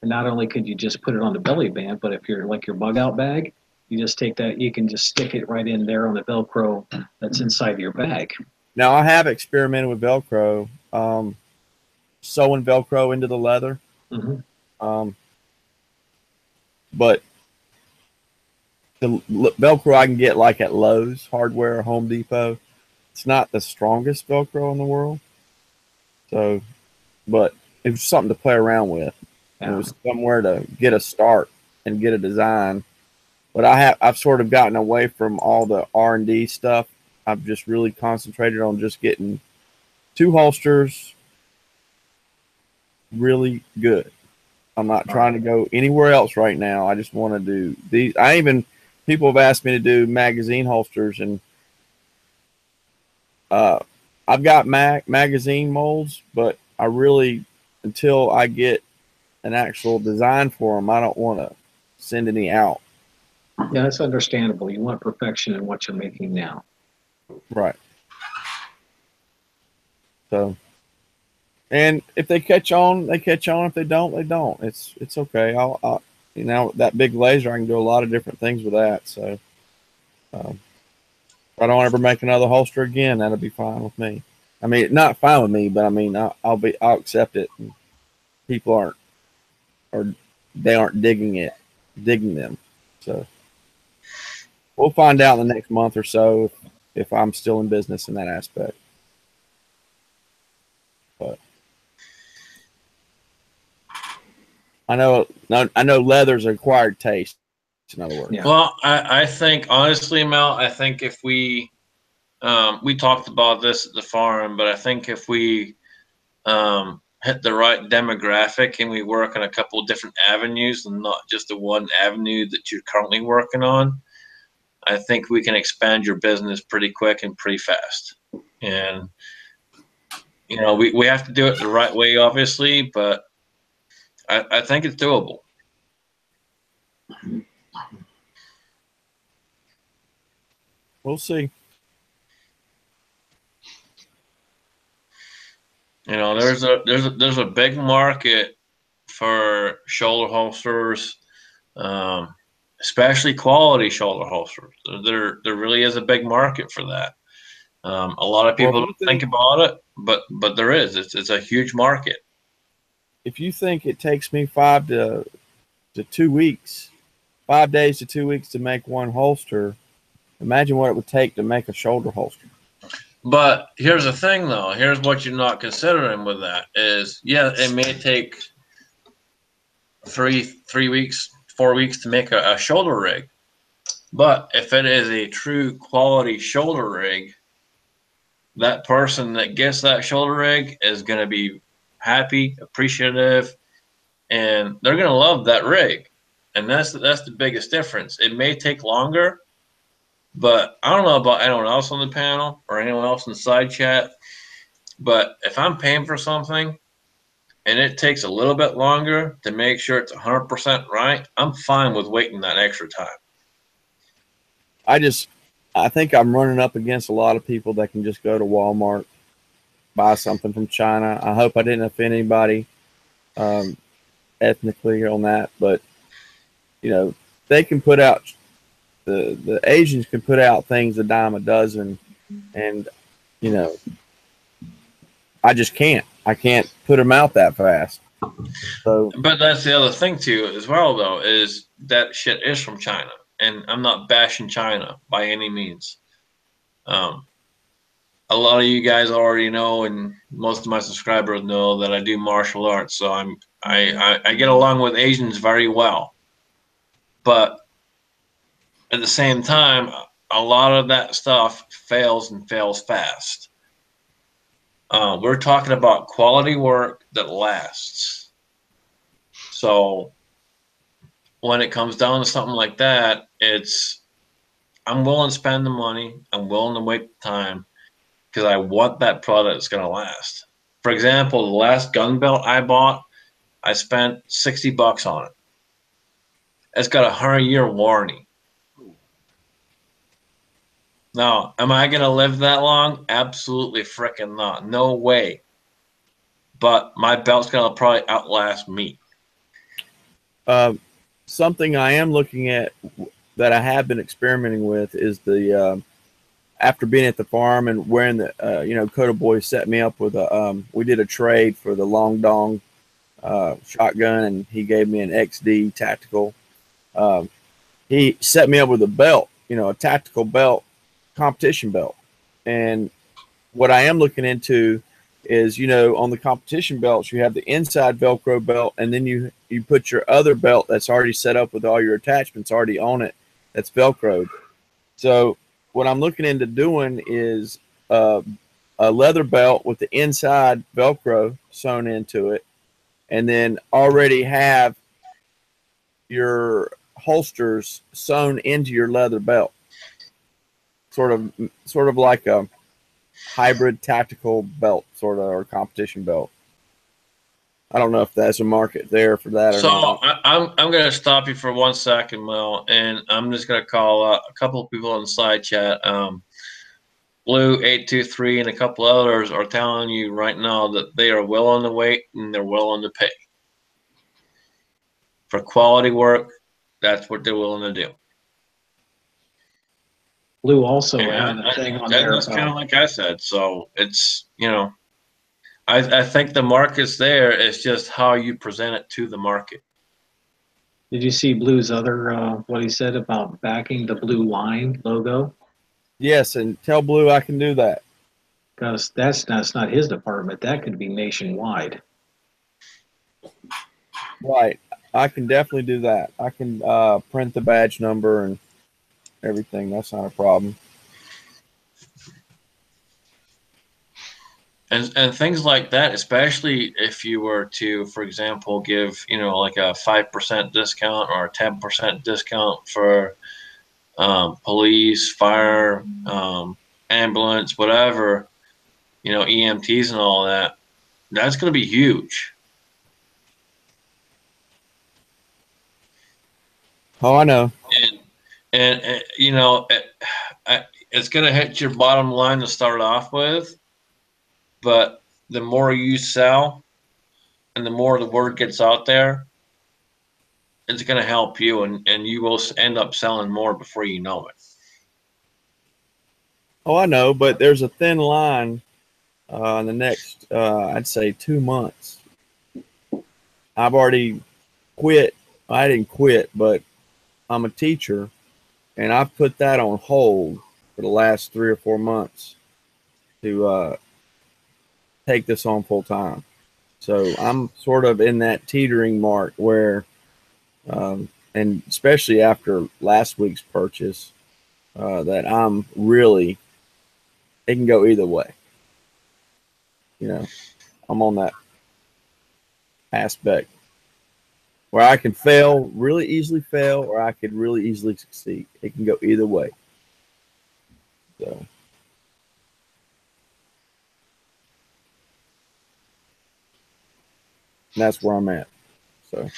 And not only could you just put it on the belly band, but if you're like your bug out bag, you just take that, you can just stick it right in there on the Velcro that's inside your bag. Now, I have experimented with Velcro, sewing Velcro into the leather. Mm-hmm. But the Velcro I can get like at Lowe's Hardware or Home Depot. It's not the strongest Velcro in the world. So, but it was something to play around with. Yeah. It was somewhere to get a start and get a design. But I've sort of gotten away from all the R&D stuff. I've just really concentrated on just getting 2 holsters really good. I'm not trying to go anywhere else right now. I just want to do these. People have asked me to do magazine holsters, and I've got magazine molds, but I really, until I get an actual design for them, I don't want to send any out. Yeah, that's understandable. You want perfection in what you're making now. Right. So, and if they catch on, they catch on. If they don't, they don't. It's okay. I'll that big laser, I can do a lot of different things with that. So, if I don't ever make another holster again, that'll be fine with me. I mean, not fine with me, but I mean, I'll accept it. And people aren't digging them. So, we'll find out in the next month or so if I'm still in business in that aspect. But I know leather's an acquired taste, in other words. Yeah. Well, I think honestly, Mel, I think if we talked about this at the farm, but I think if we hit the right demographic and we work on a couple of different avenues and not just the one avenue that you're currently working on, I think we can expand your business pretty quick and pretty fast. And we have to do it the right way, obviously, but I think it's doable. We'll see. There's a big market for shoulder holsters, especially quality shoulder holsters. There really is a big market for that. A lot of people don't think about it, but there is. It's a huge market. If you think it takes me 5 to 2 weeks, 5 days to 2 weeks to make one holster, imagine what it would take to make a shoulder holster. But here's the thing, though. Here's what you're not considering with that is, yeah, it may take 3 weeks, 4 weeks to make a shoulder rig. But if it is a true quality shoulder rig, that person that gets that shoulder rig is going to be happy, appreciative, and they're going to love that rig. And that's the biggest difference. It may take longer, but I don't know about anyone else on the panel or anyone else in the side chat, but if I'm paying for something and it takes a little bit longer to make sure it's 100% right, I'm fine with waiting that extra time. I think I'm running up against a lot of people that can just go to Walmart, buy something from China. I hope I didn't offend anybody ethnically on that, but they can put out the Asians can put out things a dime a dozen, and I just can't. I can't put them out that fast. So, but that's the other thing too, as well, though, is that shit is from China, and I'm not bashing China by any means. A lot of you guys already know, and most of my subscribers know that I do martial arts, so I get along with Asians very well. But at the same time, a lot of that stuff fails and fails fast. We're talking about quality work that lasts. So when it comes down to something like that, I'm willing to spend the money. I'm willing to wait the time because I want that product that's going to last. For example, the last gun belt I bought, I spent $60 on it. It's got a 100-year warranty. Now, am I going to live that long? Absolutely freaking not. No way. But my belt's going to probably outlast me. Something I am looking at that I have been experimenting with is the after being at the farm and wearing the Coda Boy set me up with we did a trade for the Long Dong shotgun, and he gave me an XD tactical. He set me up with a belt, a tactical belt, competition belt. And what I am looking into is, on the competition belts, you have the inside Velcro belt, and then you put your other belt that's already set up with all your attachments already on it, that's Velcroed. So what I'm looking into doing is a leather belt with the inside Velcro sewn into it, and then already have your holsters sewn into your leather belt. Sort of like a hybrid tactical belt, or competition belt. I don't know if that's a market there for that or not. So I'm going to stop you for 1 second, Mel, and I'm just going to call out a couple of people in the side chat. Blue823 and a couple others are telling you right now that they are willing to wait and they're willing to pay. For quality work, that's what they're willing to do. Blue also had a thing on there. That's kind of like I said. So it's, I think the market's there. It's just how you present it to the market. Did you see Blue's other, what he said about backing the Blue Line logo? Yes, and tell Blue I can do that. Because that's not his department. That could be nationwide. Right. I can definitely do that. I can print the badge number and everything. That's not a problem. And things like that, especially if you were to, for example, give, like a 5% discount or a 10% discount for police, fire, ambulance, whatever, you know, EMTs and all that. That's going to be huge. Oh, I know. And you know, it's going to hit your bottom line to start off with, but the more you sell and the more the word gets out there, it's going to help you, and you will end up selling more before you know it. Oh, I know, but there's a thin line in the next, I'd say, 2 months. I've already quit. I didn't quit, but I'm a teacher, and I've put that on hold for the last 3 or 4 months to take this on full time. So I'm sort of in that teetering mark where, and especially after last week's purchase, that I'm really, it can go either way. You know, I'm on that aspect where I can really easily fail, or I could really easily succeed. It can go either way. So. And that's where I'm at. So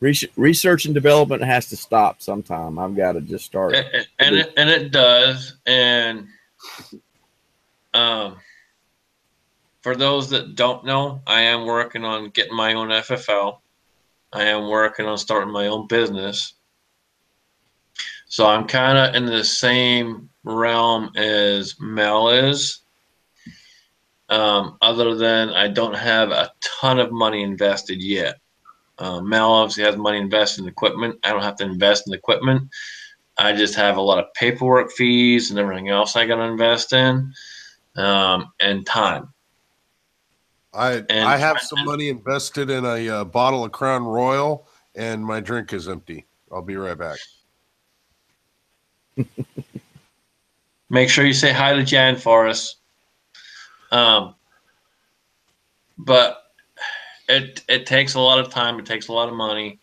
research and development has to stop sometime. I've got to just start. And it does. And for those that don't know, I am working on getting my own FFL. I am working on starting my own business. So I'm kind of in the same realm as Mel is. Other than I don't have a ton of money invested yet. Mel obviously has money invested in equipment. I don't have to invest in equipment. I just have a lot of paperwork fees and everything else I got to invest in, and time. I have some money invested in a bottle of Crown Royal, and my drink is empty. I'll be right back. Make sure you say hi to Jan for us. But it takes a lot of time. It takes a lot of money.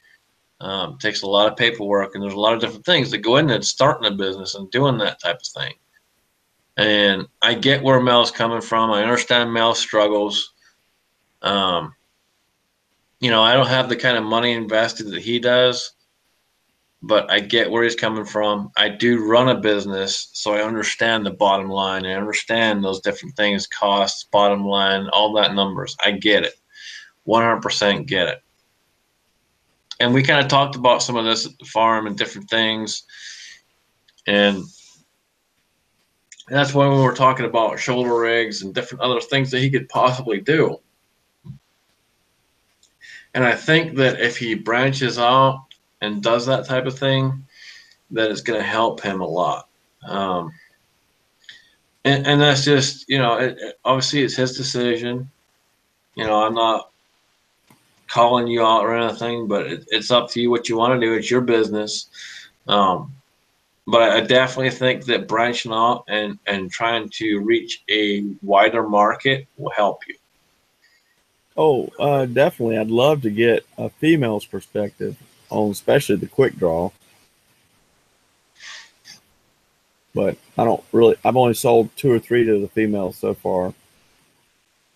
It takes a lot of paperwork, and there's a lot of different things that go into starting a business and doing that type of thing. And I get where Mel's coming from. I understand Mel's struggles. You know, I don't have the kind of money invested that he does, but I get where he's coming from. I do run a business, so I understand the bottom line. I understand those different things, costs, bottom line, all that numbers. I get it. 100% get it. And we kind of talked about some of this at the farm and different things. And that's when we were talking about shoulder rigs and different other things that he could possibly do. And I think that if he branches out and does that type of thing, that it's going to help him a lot. And that's just, you know, obviously it's his decision. You know, I'm not calling you out or anything, but it's up to you what you want to do. It's your business. But I definitely think that branching out and trying to reach a wider market will help you. Oh, definitely. I'd love to get a female's perspective on especially the quick draw. But I don't really, I've only sold 2 or 3 to the females so far.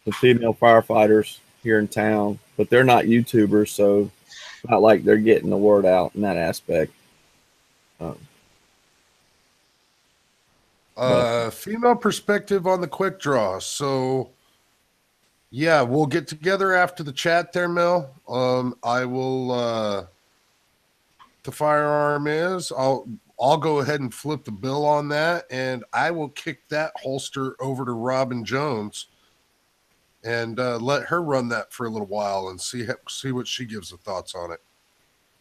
The female firefighters here in town, but they're not YouTubers, so it's not like they're getting the word out in that aspect. Female perspective on the quick draw. So yeah, we'll get together after the chat there, Mel. I will the firearm is. I'll go ahead and flip the bill on that, and I will kick that holster over to Robin Jones and let her run that for a little while and see what she gives the thoughts on it.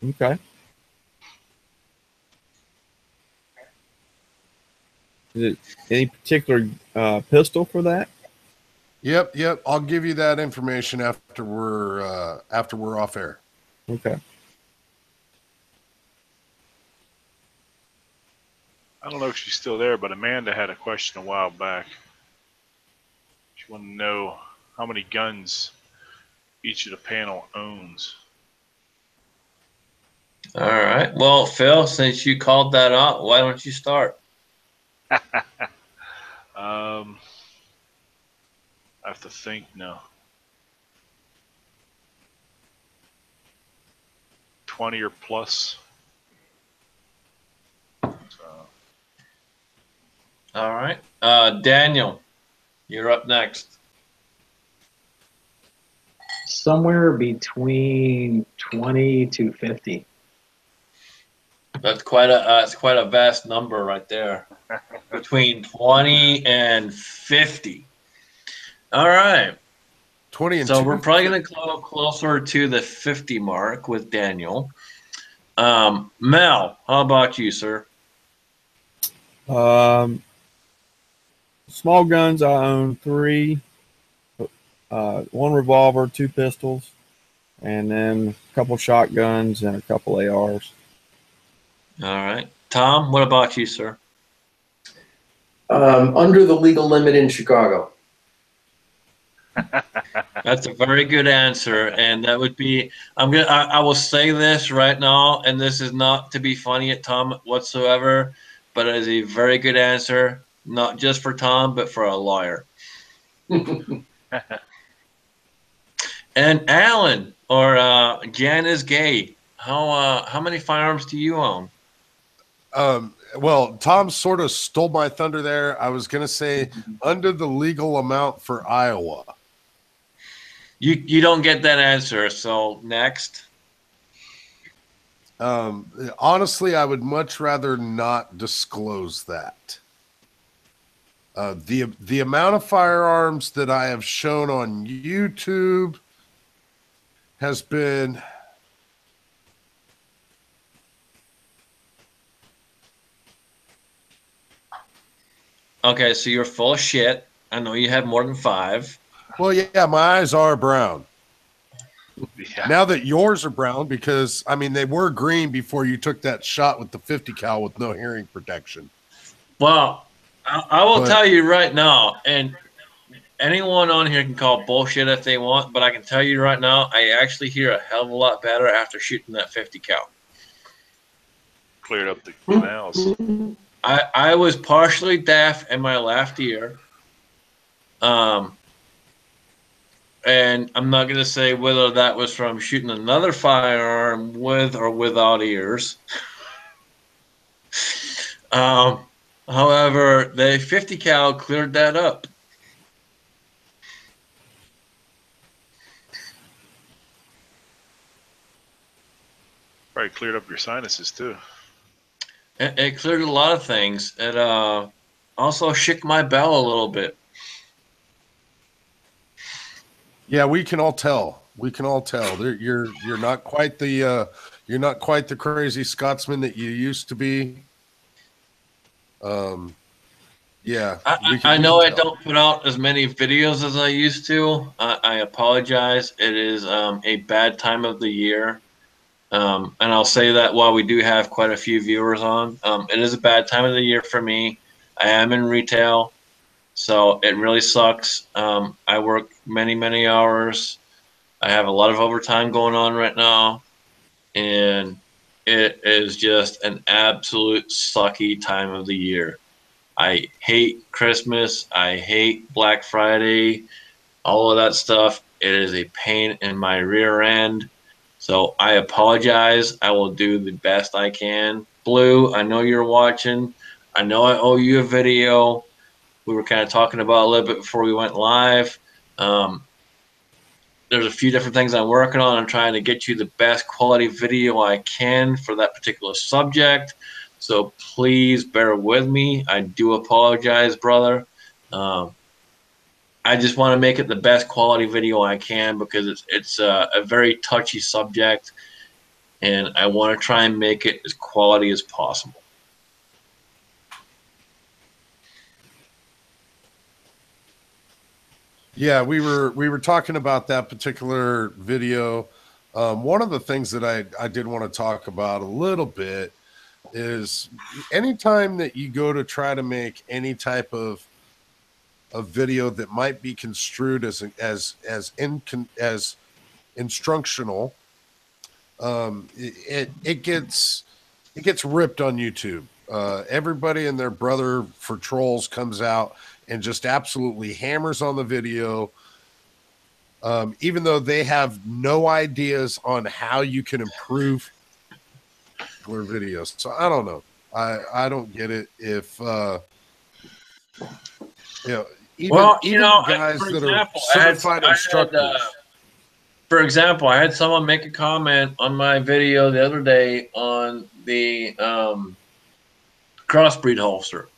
Okay. Is it any particular pistol for that? Yep. I'll give you that information after we're off air. Okay. I don't know if she's still there, but Amanda had a question a while back. She wanted to know how many guns each of the panel owns. All right. Well, Phil, since you called that out, why don't you start? have to think now. 20 or plus. So. All right. Daniel, you're up next. Somewhere between 20 to 50. That's quite a vast number right there. Between 20 and 50. All right. 20 and So 2. we're probably going to go closer to the 50 mark with Daniel. Mel, how about you, sir? Small guns, I own 3. 1 revolver, 2 pistols, and then a couple shotguns and a couple ARs. All right. Tom, what about you, sir? Under the legal limit in Chicago. That's a very good answer, and that would be. I will say this right now, and this is not to be funny at Tom whatsoever, but it is a very good answer, not just for Tom, but for a lawyer. And Alan or Jan is gay. How many firearms do you own? Well, Tom sort of stole my thunder there. I was going to say under the legal amount for Iowa. You don't get that answer. So next. Honestly, I would much rather not disclose that. The amount of firearms that I have shown on YouTube has been Okay, so you're full of shit. I know you have more than 5. well, yeah, my eyes are brown. Yeah. Now that yours are brown, because I mean they were green before you took that shot with the 50 cal with no hearing protection. Well, I will tell you right now, and anyone on here can call bullshit if they want, but I can tell you right now, I actually hear a hell of a lot better after shooting that 50 cal. Cleared up the canals. I was partially deaf in my left ear. And I'm not going to say whether that was from shooting another firearm with or without ears. However, the 50 cal cleared that up. Probably cleared up your sinuses too. It cleared a lot of things. It also shook my bell a little bit. Yeah, we can all tell. We can all tell. You're not quite the crazy Scotsman that you used to be. Yeah, I know I don't put out as many videos as I used to. I apologize. It is a bad time of the year. And I'll say that while we do have quite a few viewers on, it is a bad time of the year for me. I am in retail, so it really sucks. I work many, many hours. I have a lot of overtime going on right now, and it is just an absolute sucky time of the year. I hate Christmas. I hate Black Friday, all of that stuff. It is a pain in my rear end. So I apologize. I will do the best I can. Blue, I know you're watching. I know I owe you a video. We were kind of talking about a little bit before we went live. There's a few different things I'm working on. I'm trying to get you the best quality video I can for that particular subject. So please bear with me. I do apologize, brother. I just want to make it the best quality video I can because it's a very touchy subject, and I want to try and make it as quality as possible. Yeah, we were talking about that particular video. One of the things that I did want to talk about a little bit is anytime that you go to try to make any type of a video that might be construed as instructional, it gets ripped on YouTube. Everybody and their brother for trolls comes out and just absolutely hammers on the video, even though they have no ideas on how you can improve their videos. So I don't know. I don't get it. If even the guys for that are example, certified instructors. For example, I had someone make a comment on my video the other day on the crossbreed holster,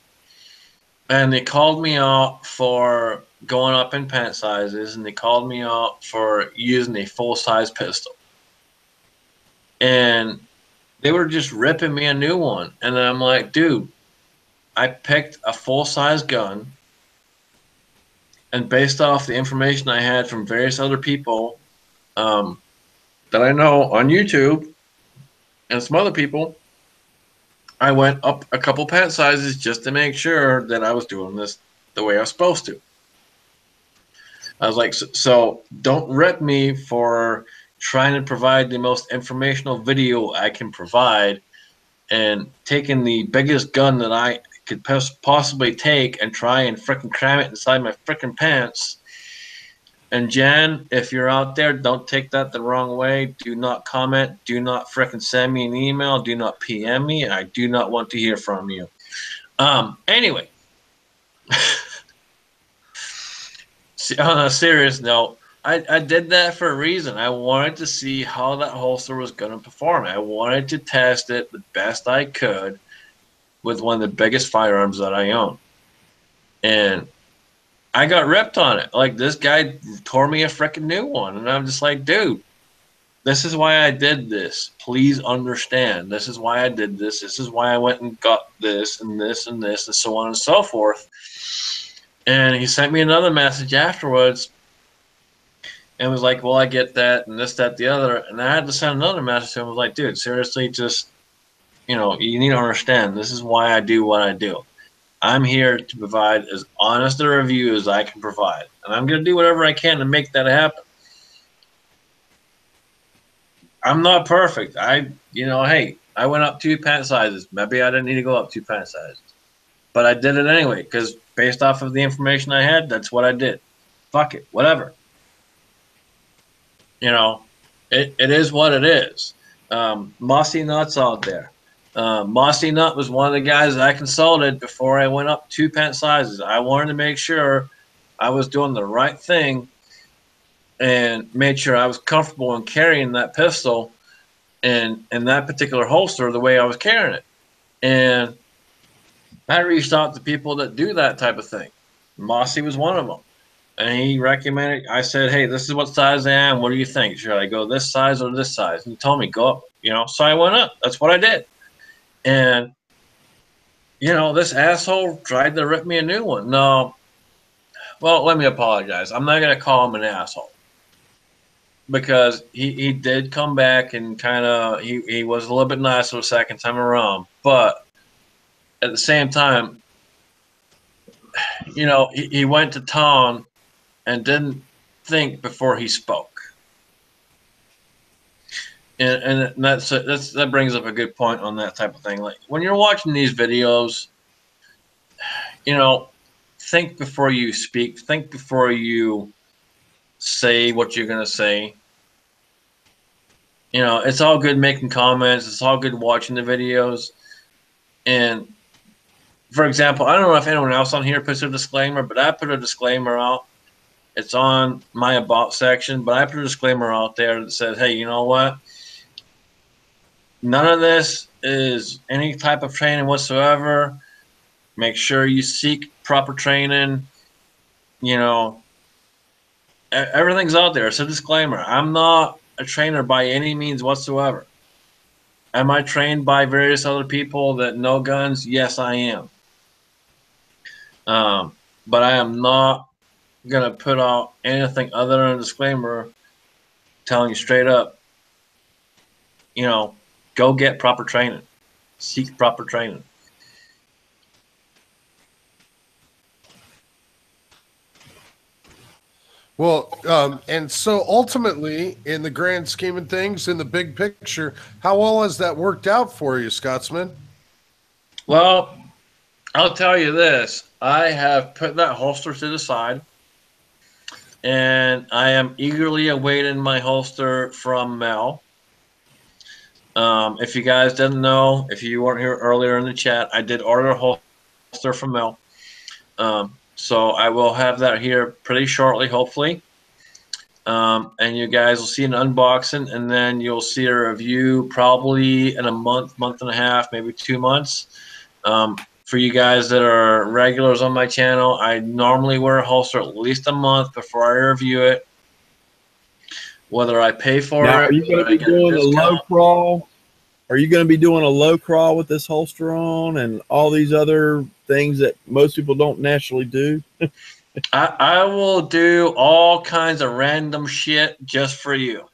and they called me out for going up in pant sizes, and they called me out for using a full size pistol, and they were just ripping me a new one, and I'm like, dude, I picked a full size gun, and based off the information I had from various other people that I know on YouTube and some other people, I went up a couple pant sizes just to make sure that I was doing this the way I was supposed to. I was like, so don't rip me for trying to provide the most informational video I can provide and taking the biggest gun that I could possibly take and try and frickin' cram it inside my frickin' pants. And Jan, if you're out there, don't take that the wrong way. Do not comment. Do not frickin' send me an email. Do not PM me. I do not want to hear from you. Anyway, on a serious note, I did that for a reason. I wanted to see how that holster was going to perform. I wanted to test it the best I could with one of the biggest firearms that I own. And I got ripped on it. Like, this guy tore me a freaking new one. And I'm just like, dude, this is why I did this. Please understand. This is why I did this. This is why I went and got this and this and this and so on and so forth. And he sent me another message afterwards and was like, well, I get that and this, that, the other. And I had to send another message to him. I was like, dude, seriously, just, you need to understand. This is why I do what I do. I'm here to provide as honest a review as I can provide. And I'm going to do whatever I can to make that happen. I'm not perfect. Hey, I went up 2 pant sizes. Maybe I didn't need to go up 2 pant sizes. But I did it anyway, because based off of the information I had, that's what I did. Fuck it, whatever. It is what it is. Mossy Nuts out there. Mossy Nut was one of the guys that I consulted before I went up 2 pant sizes. I wanted to make sure I was doing the right thing and made sure I was comfortable in carrying that pistol and that particular holster the way I was carrying it. And I reached out to people that do that type of thing. Mossy was one of them. And he recommended, I said, hey, this is what size I am. What do you think? Should I go this size or this size? And he told me, go up, so I went up. That's what I did. And, this asshole tried to rip me a new one. No. Well, let me apologize. I'm not going to call him an asshole. Because he did come back and kind of, he was a little bit nicer the second time around. But at the same time, he went to town and didn't think before he spoke. And that brings up a good point on that type of thing. Like, when you're watching these videos, think before you speak. Think before you say what you're going to say. It's all good making comments. It's all good watching the videos. And, for example, I don't know if anyone else on here puts a disclaimer, but I put a disclaimer out. It's on my About section, but I put a disclaimer out there that says, hey, you know what? None of this is any type of training whatsoever. Make sure you seek proper training. Everything's out there. It's a disclaimer. I'm not a trainer by any means whatsoever. Am I trained by various other people that know guns? Yes, I am. But I am not going to put out anything other than a disclaimer telling you straight up, go get proper training. Seek proper training. Well, and so ultimately, in the grand scheme of things, in the big picture, how well has that worked out for you, Scotsman? Well, I'll tell you this. I have put that holster to the side. and I am eagerly awaiting my holster from Mel. If you guys didn't know, if you weren't here earlier in the chat, I did order a holster from Mel. So I will have that here pretty shortly, hopefully. And you guys will see an unboxing, and then you'll see a review probably in a month, month and a half, maybe 2 months. For you guys that are regulars on my channel, I normally wear a holster at least a month before I review it. Whether I pay for Now, it, are you going whether I to be get a doing a low discount. crawl? Are you going to be doing a low crawl with this holster on and all these other things that most people don't naturally do? I will do all kinds of random shit just for you.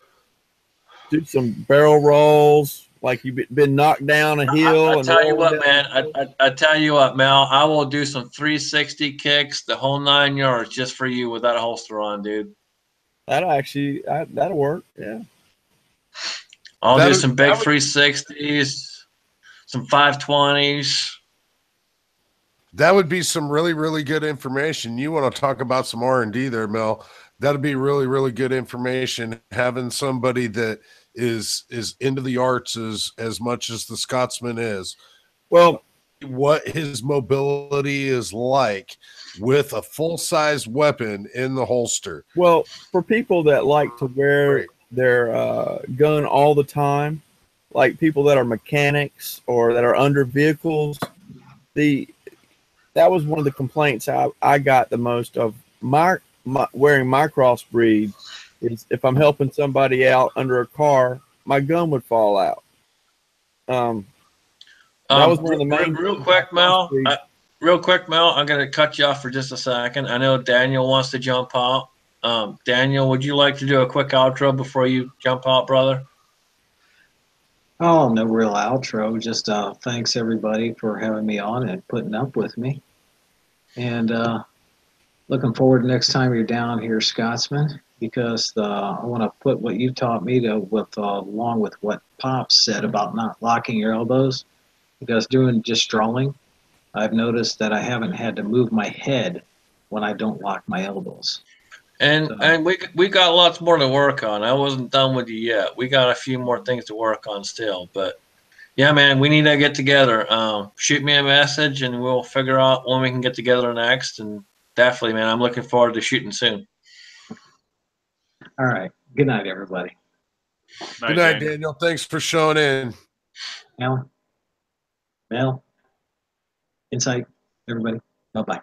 Do some barrel rolls like you've been knocked down a hill. I and tell you rolled what, down man. I tell you what, Mel. I will do some 360 kicks, the whole 9 yards, just for you with that holster on, dude. that'll work. Yeah. I'll do some big That would 360s, some 520s. That would be some really, really good information. You want to talk about some R&D there, Mel? That'd be really, really good information. Having somebody that is into the arts as much as the Scotsman is. Well, What his mobility is like with a full-size weapon in the holster. well, for people that like to wear Great. their gun all the time, like people that are mechanics or that are under vehicles, that was one of the complaints I got the most of my wearing my crossbreed is if I'm helping somebody out under a car, my gun would fall out. That was one of the main real things quick, about Mel. crossbreed. Real quick, Mel. I'm gonna cut you off for just a second. I know Daniel wants to jump out. Daniel, would you like to do a quick outro before you jump out, brother? Oh, no real outro. Just thanks everybody for having me on and putting up with me. And looking forward to next time you're down here, Scotsman, because I want to put what you taught me to with along with what Pops said about not locking your elbows. Because doing just strolling, I've noticed that I haven't had to move my head when I don't lock my elbows. And So, and we got lots more to work on. I wasn't done with you yet. We got a few more things to work on still. But yeah, man, we need to get together. Shoot me a message, and we'll figure out when we can get together next. And definitely, man, I'm looking forward to shooting soon. all right. Good night, everybody. Good night, Daniel. Thanks for showing in. Alan, Mel, Insight, everybody. Bye-bye.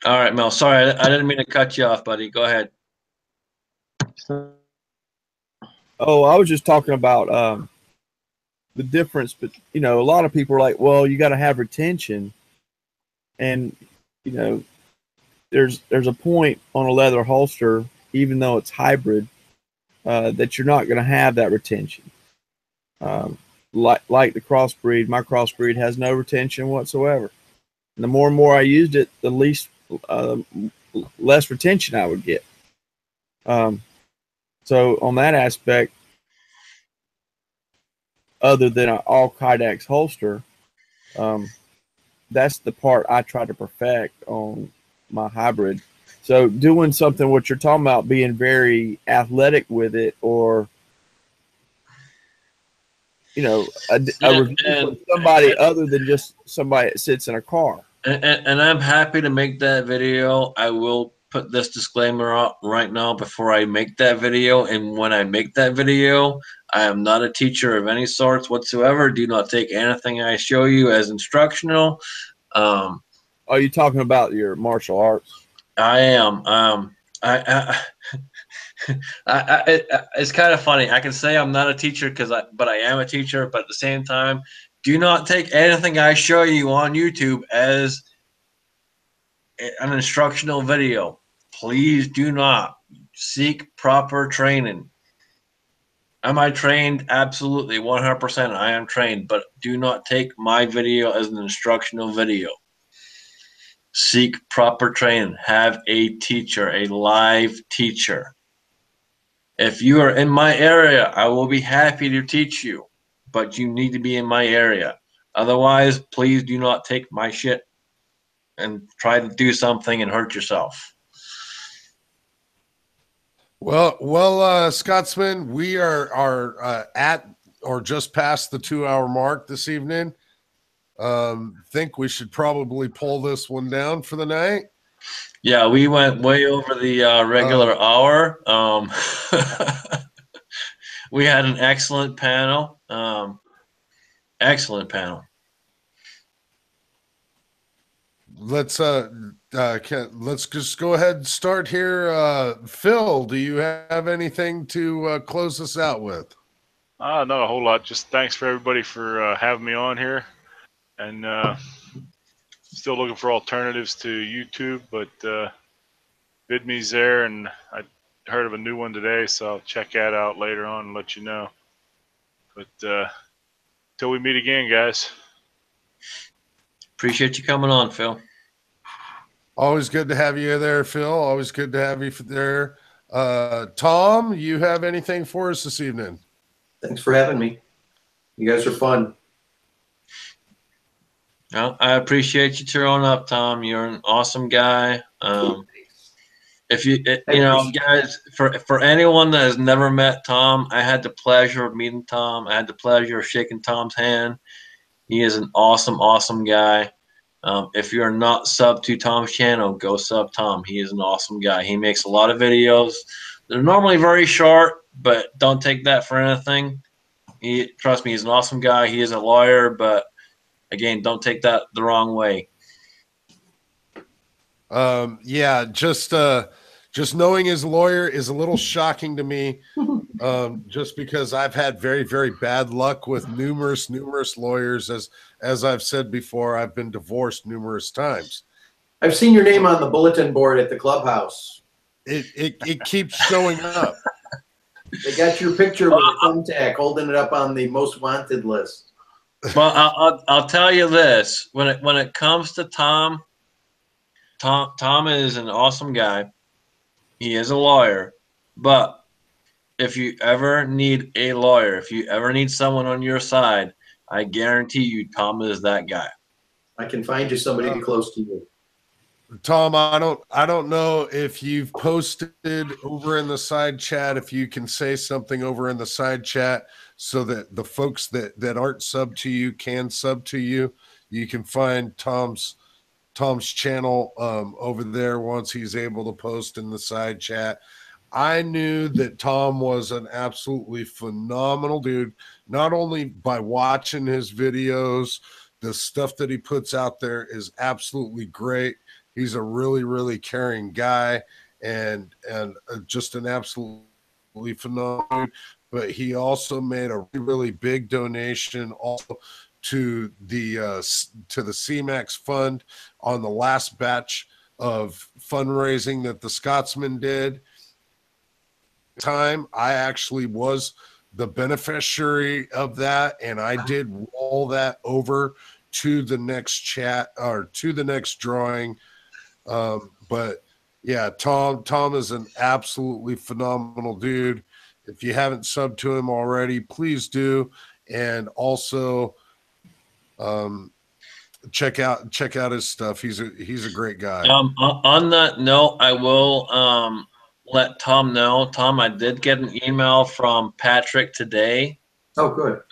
All right, Mel. Sorry, I didn't mean to cut you off, buddy. Go ahead. Oh, I was just talking about the difference, but a lot of people are like, well, you got to have retention, and there's a point on a leather holster, even though it's hybrid, that you're not going to have that retention. Like the crossbreed, my crossbreed has no retention whatsoever. And the more and more I used it, the less retention I would get. So on that aspect, other than an all Kydex holster, that's the part I try to perfect on my hybrid. So doing something what you're talking about, being very athletic with it, or a review from somebody other than just somebody that sits in a car. And I'm happy to make that video. I will put this disclaimer up right now before I make that video. And when I make that video, I am not a teacher of any sorts whatsoever. Do not take anything I show you as instructional. Are you talking about your martial arts? I am. It's kind of funny. I can say I'm not a teacher but I am a teacher. But at the same time, do not take anything I show you on YouTube as an instructional video. Please do not. Seek proper training. Am I trained? Absolutely, 100%. I am trained, but do not take my video as an instructional video. Seek proper training. Have a teacher, a live teacher. If you are in my area, I will be happy to teach you, but you need to be in my area. Otherwise, please do not take my shit and try to do something and hurt yourself. Scotsman, we are at or just past the 2-hour mark this evening. Think we should probably pull this one down for the night. Yeah, we went way over the regular hour. We had an excellent panel. Excellent panel. Let's just go ahead and start here. Phil, do you have anything to close us out with? Not a whole lot. Just thanks for everybody for having me on here, and still looking for alternatives to YouTube, but VidMe's there, and I heard of a new one today, so I'll check that out later on and let you know. But till we meet again, guys. Appreciate you coming on, Phil. Always good to have you there, Phil. Always good to have you there. Tom, you have anything for us this evening? Thanks for having me. You guys are fun. Well, I appreciate you throwing up, Tom. You're an awesome guy. If you guys, for anyone that has never met Tom, I had the pleasure of meeting Tom. I had the pleasure of shaking Tom's hand. He is an awesome, awesome guy. If you're not sub to Tom's channel, go sub Tom. He is an awesome guy. He makes a lot of videos. They're normally very short, but don't take that for anything. Trust me, he's an awesome guy. He is a lawyer, but again, don't take that the wrong way. Yeah, just knowing his lawyer is a little shocking to me. Just because I've had very, very bad luck with numerous lawyers. As I've said before, I've been divorced numerous times. I've seen your name on the bulletin board at the clubhouse. It keeps showing up. They got your picture with a thumbtack holding it up on the most wanted list. Well, I'll tell you this: when it comes to Tom is an awesome guy. He is a lawyer, but if you ever need a lawyer, if you ever need someone on your side, I guarantee you, Tom is that guy. I can find you somebody close to you. Tom, I don't know if you've posted over in the side chat, if you can say something over in the side chat so that the folks that aren't sub to you can sub to you. You can find Tom's channel over there once he's able to post in the side chat. I knew that Tom was an absolutely phenomenal dude, not only by watching his videos, the stuff that he puts out there is absolutely great. He's a really, really caring guy and just an absolutely phenomenal dude. But he also made a really big donation also to the CMAX fund on the last batch of fundraising that the Scotsman did. Time I actually was the beneficiary of that, and I did roll that over to the next chat or to the next drawing. But yeah, Tom is an absolutely phenomenal dude. If you haven't subbed to him already, please do, and also check out his stuff. He's a great guy. On that note, I will let Tom know. Tom, I did get an email from Patrick today. Oh, good.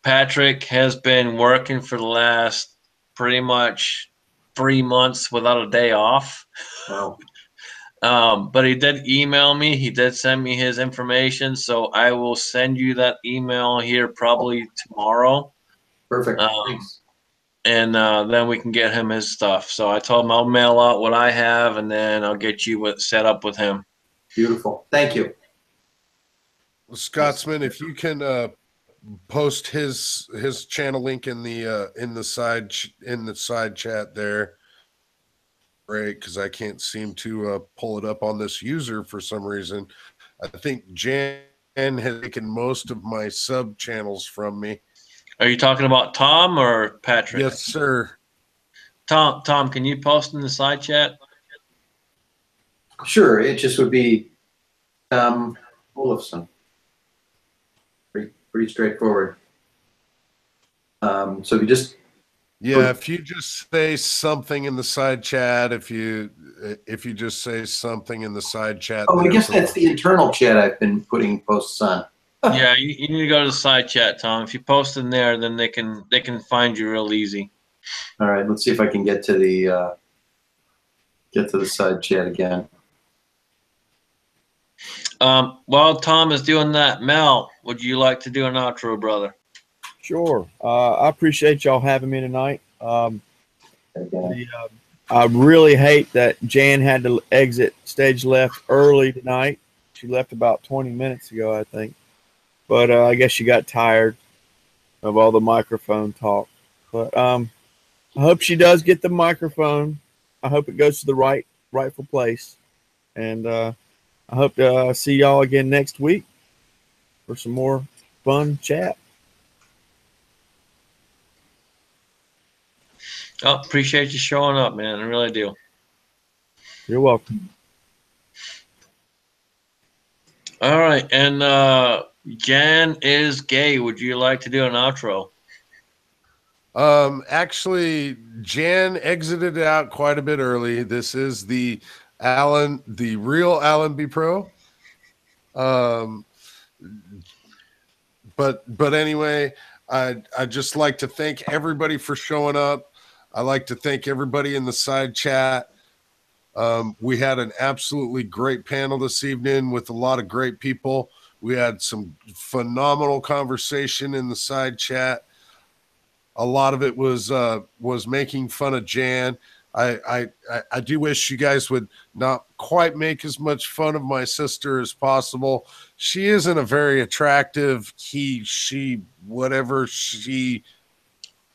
Patrick has been working for the last pretty much 3 months without a day off. Wow. But he did email me. He did send me his information, so I will send you that email here probably tomorrow. Perfect. Thanks. And then we can get him his stuff. So I told him I'll mail out what I have, and then I'll get you set up with him. Beautiful. Thank you. Scotsman, if you can post his channel link in the side chat there, great, because I can't seem to pull it up on this user for some reason. I think Jan has taken most of my sub channels from me. Are you talking about Tom or Patrick? Yes, sir. Tom, can you post in the side chat? Sure. It just would be Tom Olofsson. Pretty straightforward. So if you just Yeah, if you just say something in the side chat, if you just say something in the side chat. Oh, I there guess for that's the internal chat I've been putting posts on. Yeah, you need to go to the side chat, Tom. If you post in there, then they can find you real easy. All right, let's see if I can get to the side chat again. While Tom is doing that, Mel, would you like to do an outro, brother? Sure. I appreciate y'all having me tonight. I really hate that Jan had to exit stage left early tonight. She left about 20 minutes ago, I think. But I guess she got tired of all the microphone talk. But I hope she does get the microphone. I hope it goes to the rightful place. And I hope to see y'all again next week for some more fun chat. Oh, appreciate you showing up, man. I really do. You're welcome. All right, and Jan is gay. Would you like to do an outro? Actually, Jan exited out quite a bit early. This is the real Alan B. Pro. But anyway, I'd just like to thank everybody for showing up. I like to thank everybody in the side chat. We had an absolutely great panel this evening with a lot of great people. We had some phenomenal conversation in the side chat. A lot of it was making fun of Jan. I do wish you guys would not quite make as much fun of my sister as possible. She isn't a very attractive she, whatever he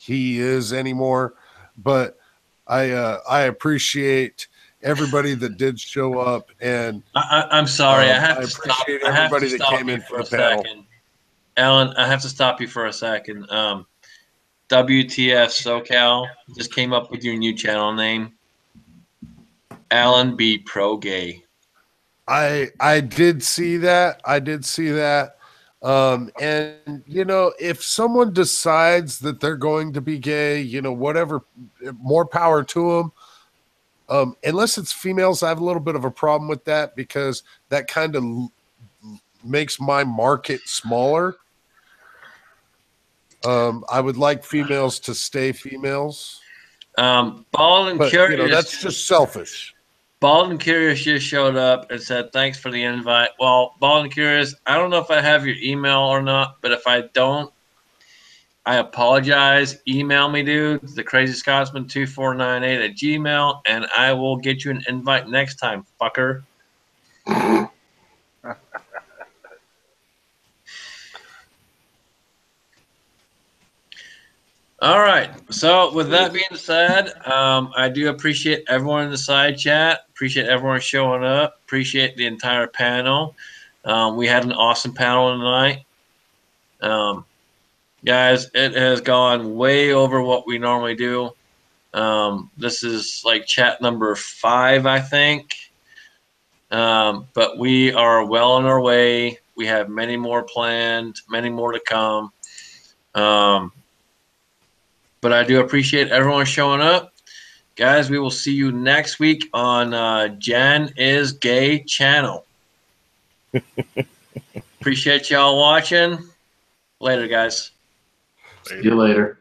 is anymore. But I appreciate everybody that did show up, and I'm sorry. I have I to stop. appreciate I have everybody to that stop came you in for for the a panel. second, Alan. I have to stop you for a second. WTF SoCal just came up with your new channel name, Alan B. Pro Gay. I did see that. And if someone decides that they're going to be gay, whatever, more power to them. Unless it's females, I have a little bit of a problem with that because that kind of makes my market smaller. I would like females to stay females. Bald and But Curious. that's just selfish. Bald and Curious just showed up and said, thanks for the invite. Well, Bald and Curious, I don't know if I have your email or not, but if I don't, I apologize. Email me, dude, TheCrazyScotsman2498 at Gmail, and I will get you an invite next time, fucker. All right. So with that being said, I do appreciate everyone in the side chat. Appreciate everyone showing up. Appreciate the entire panel. We had an awesome panel tonight. Guys, it has gone way over what we normally do. This is like chat number 5, I think. But we are well on our way. We have many more planned, many more to come. But I do appreciate everyone showing up. Guys, we will see you next week on Jan is Gay channel. Appreciate y'all watching. Later, guys. See you later.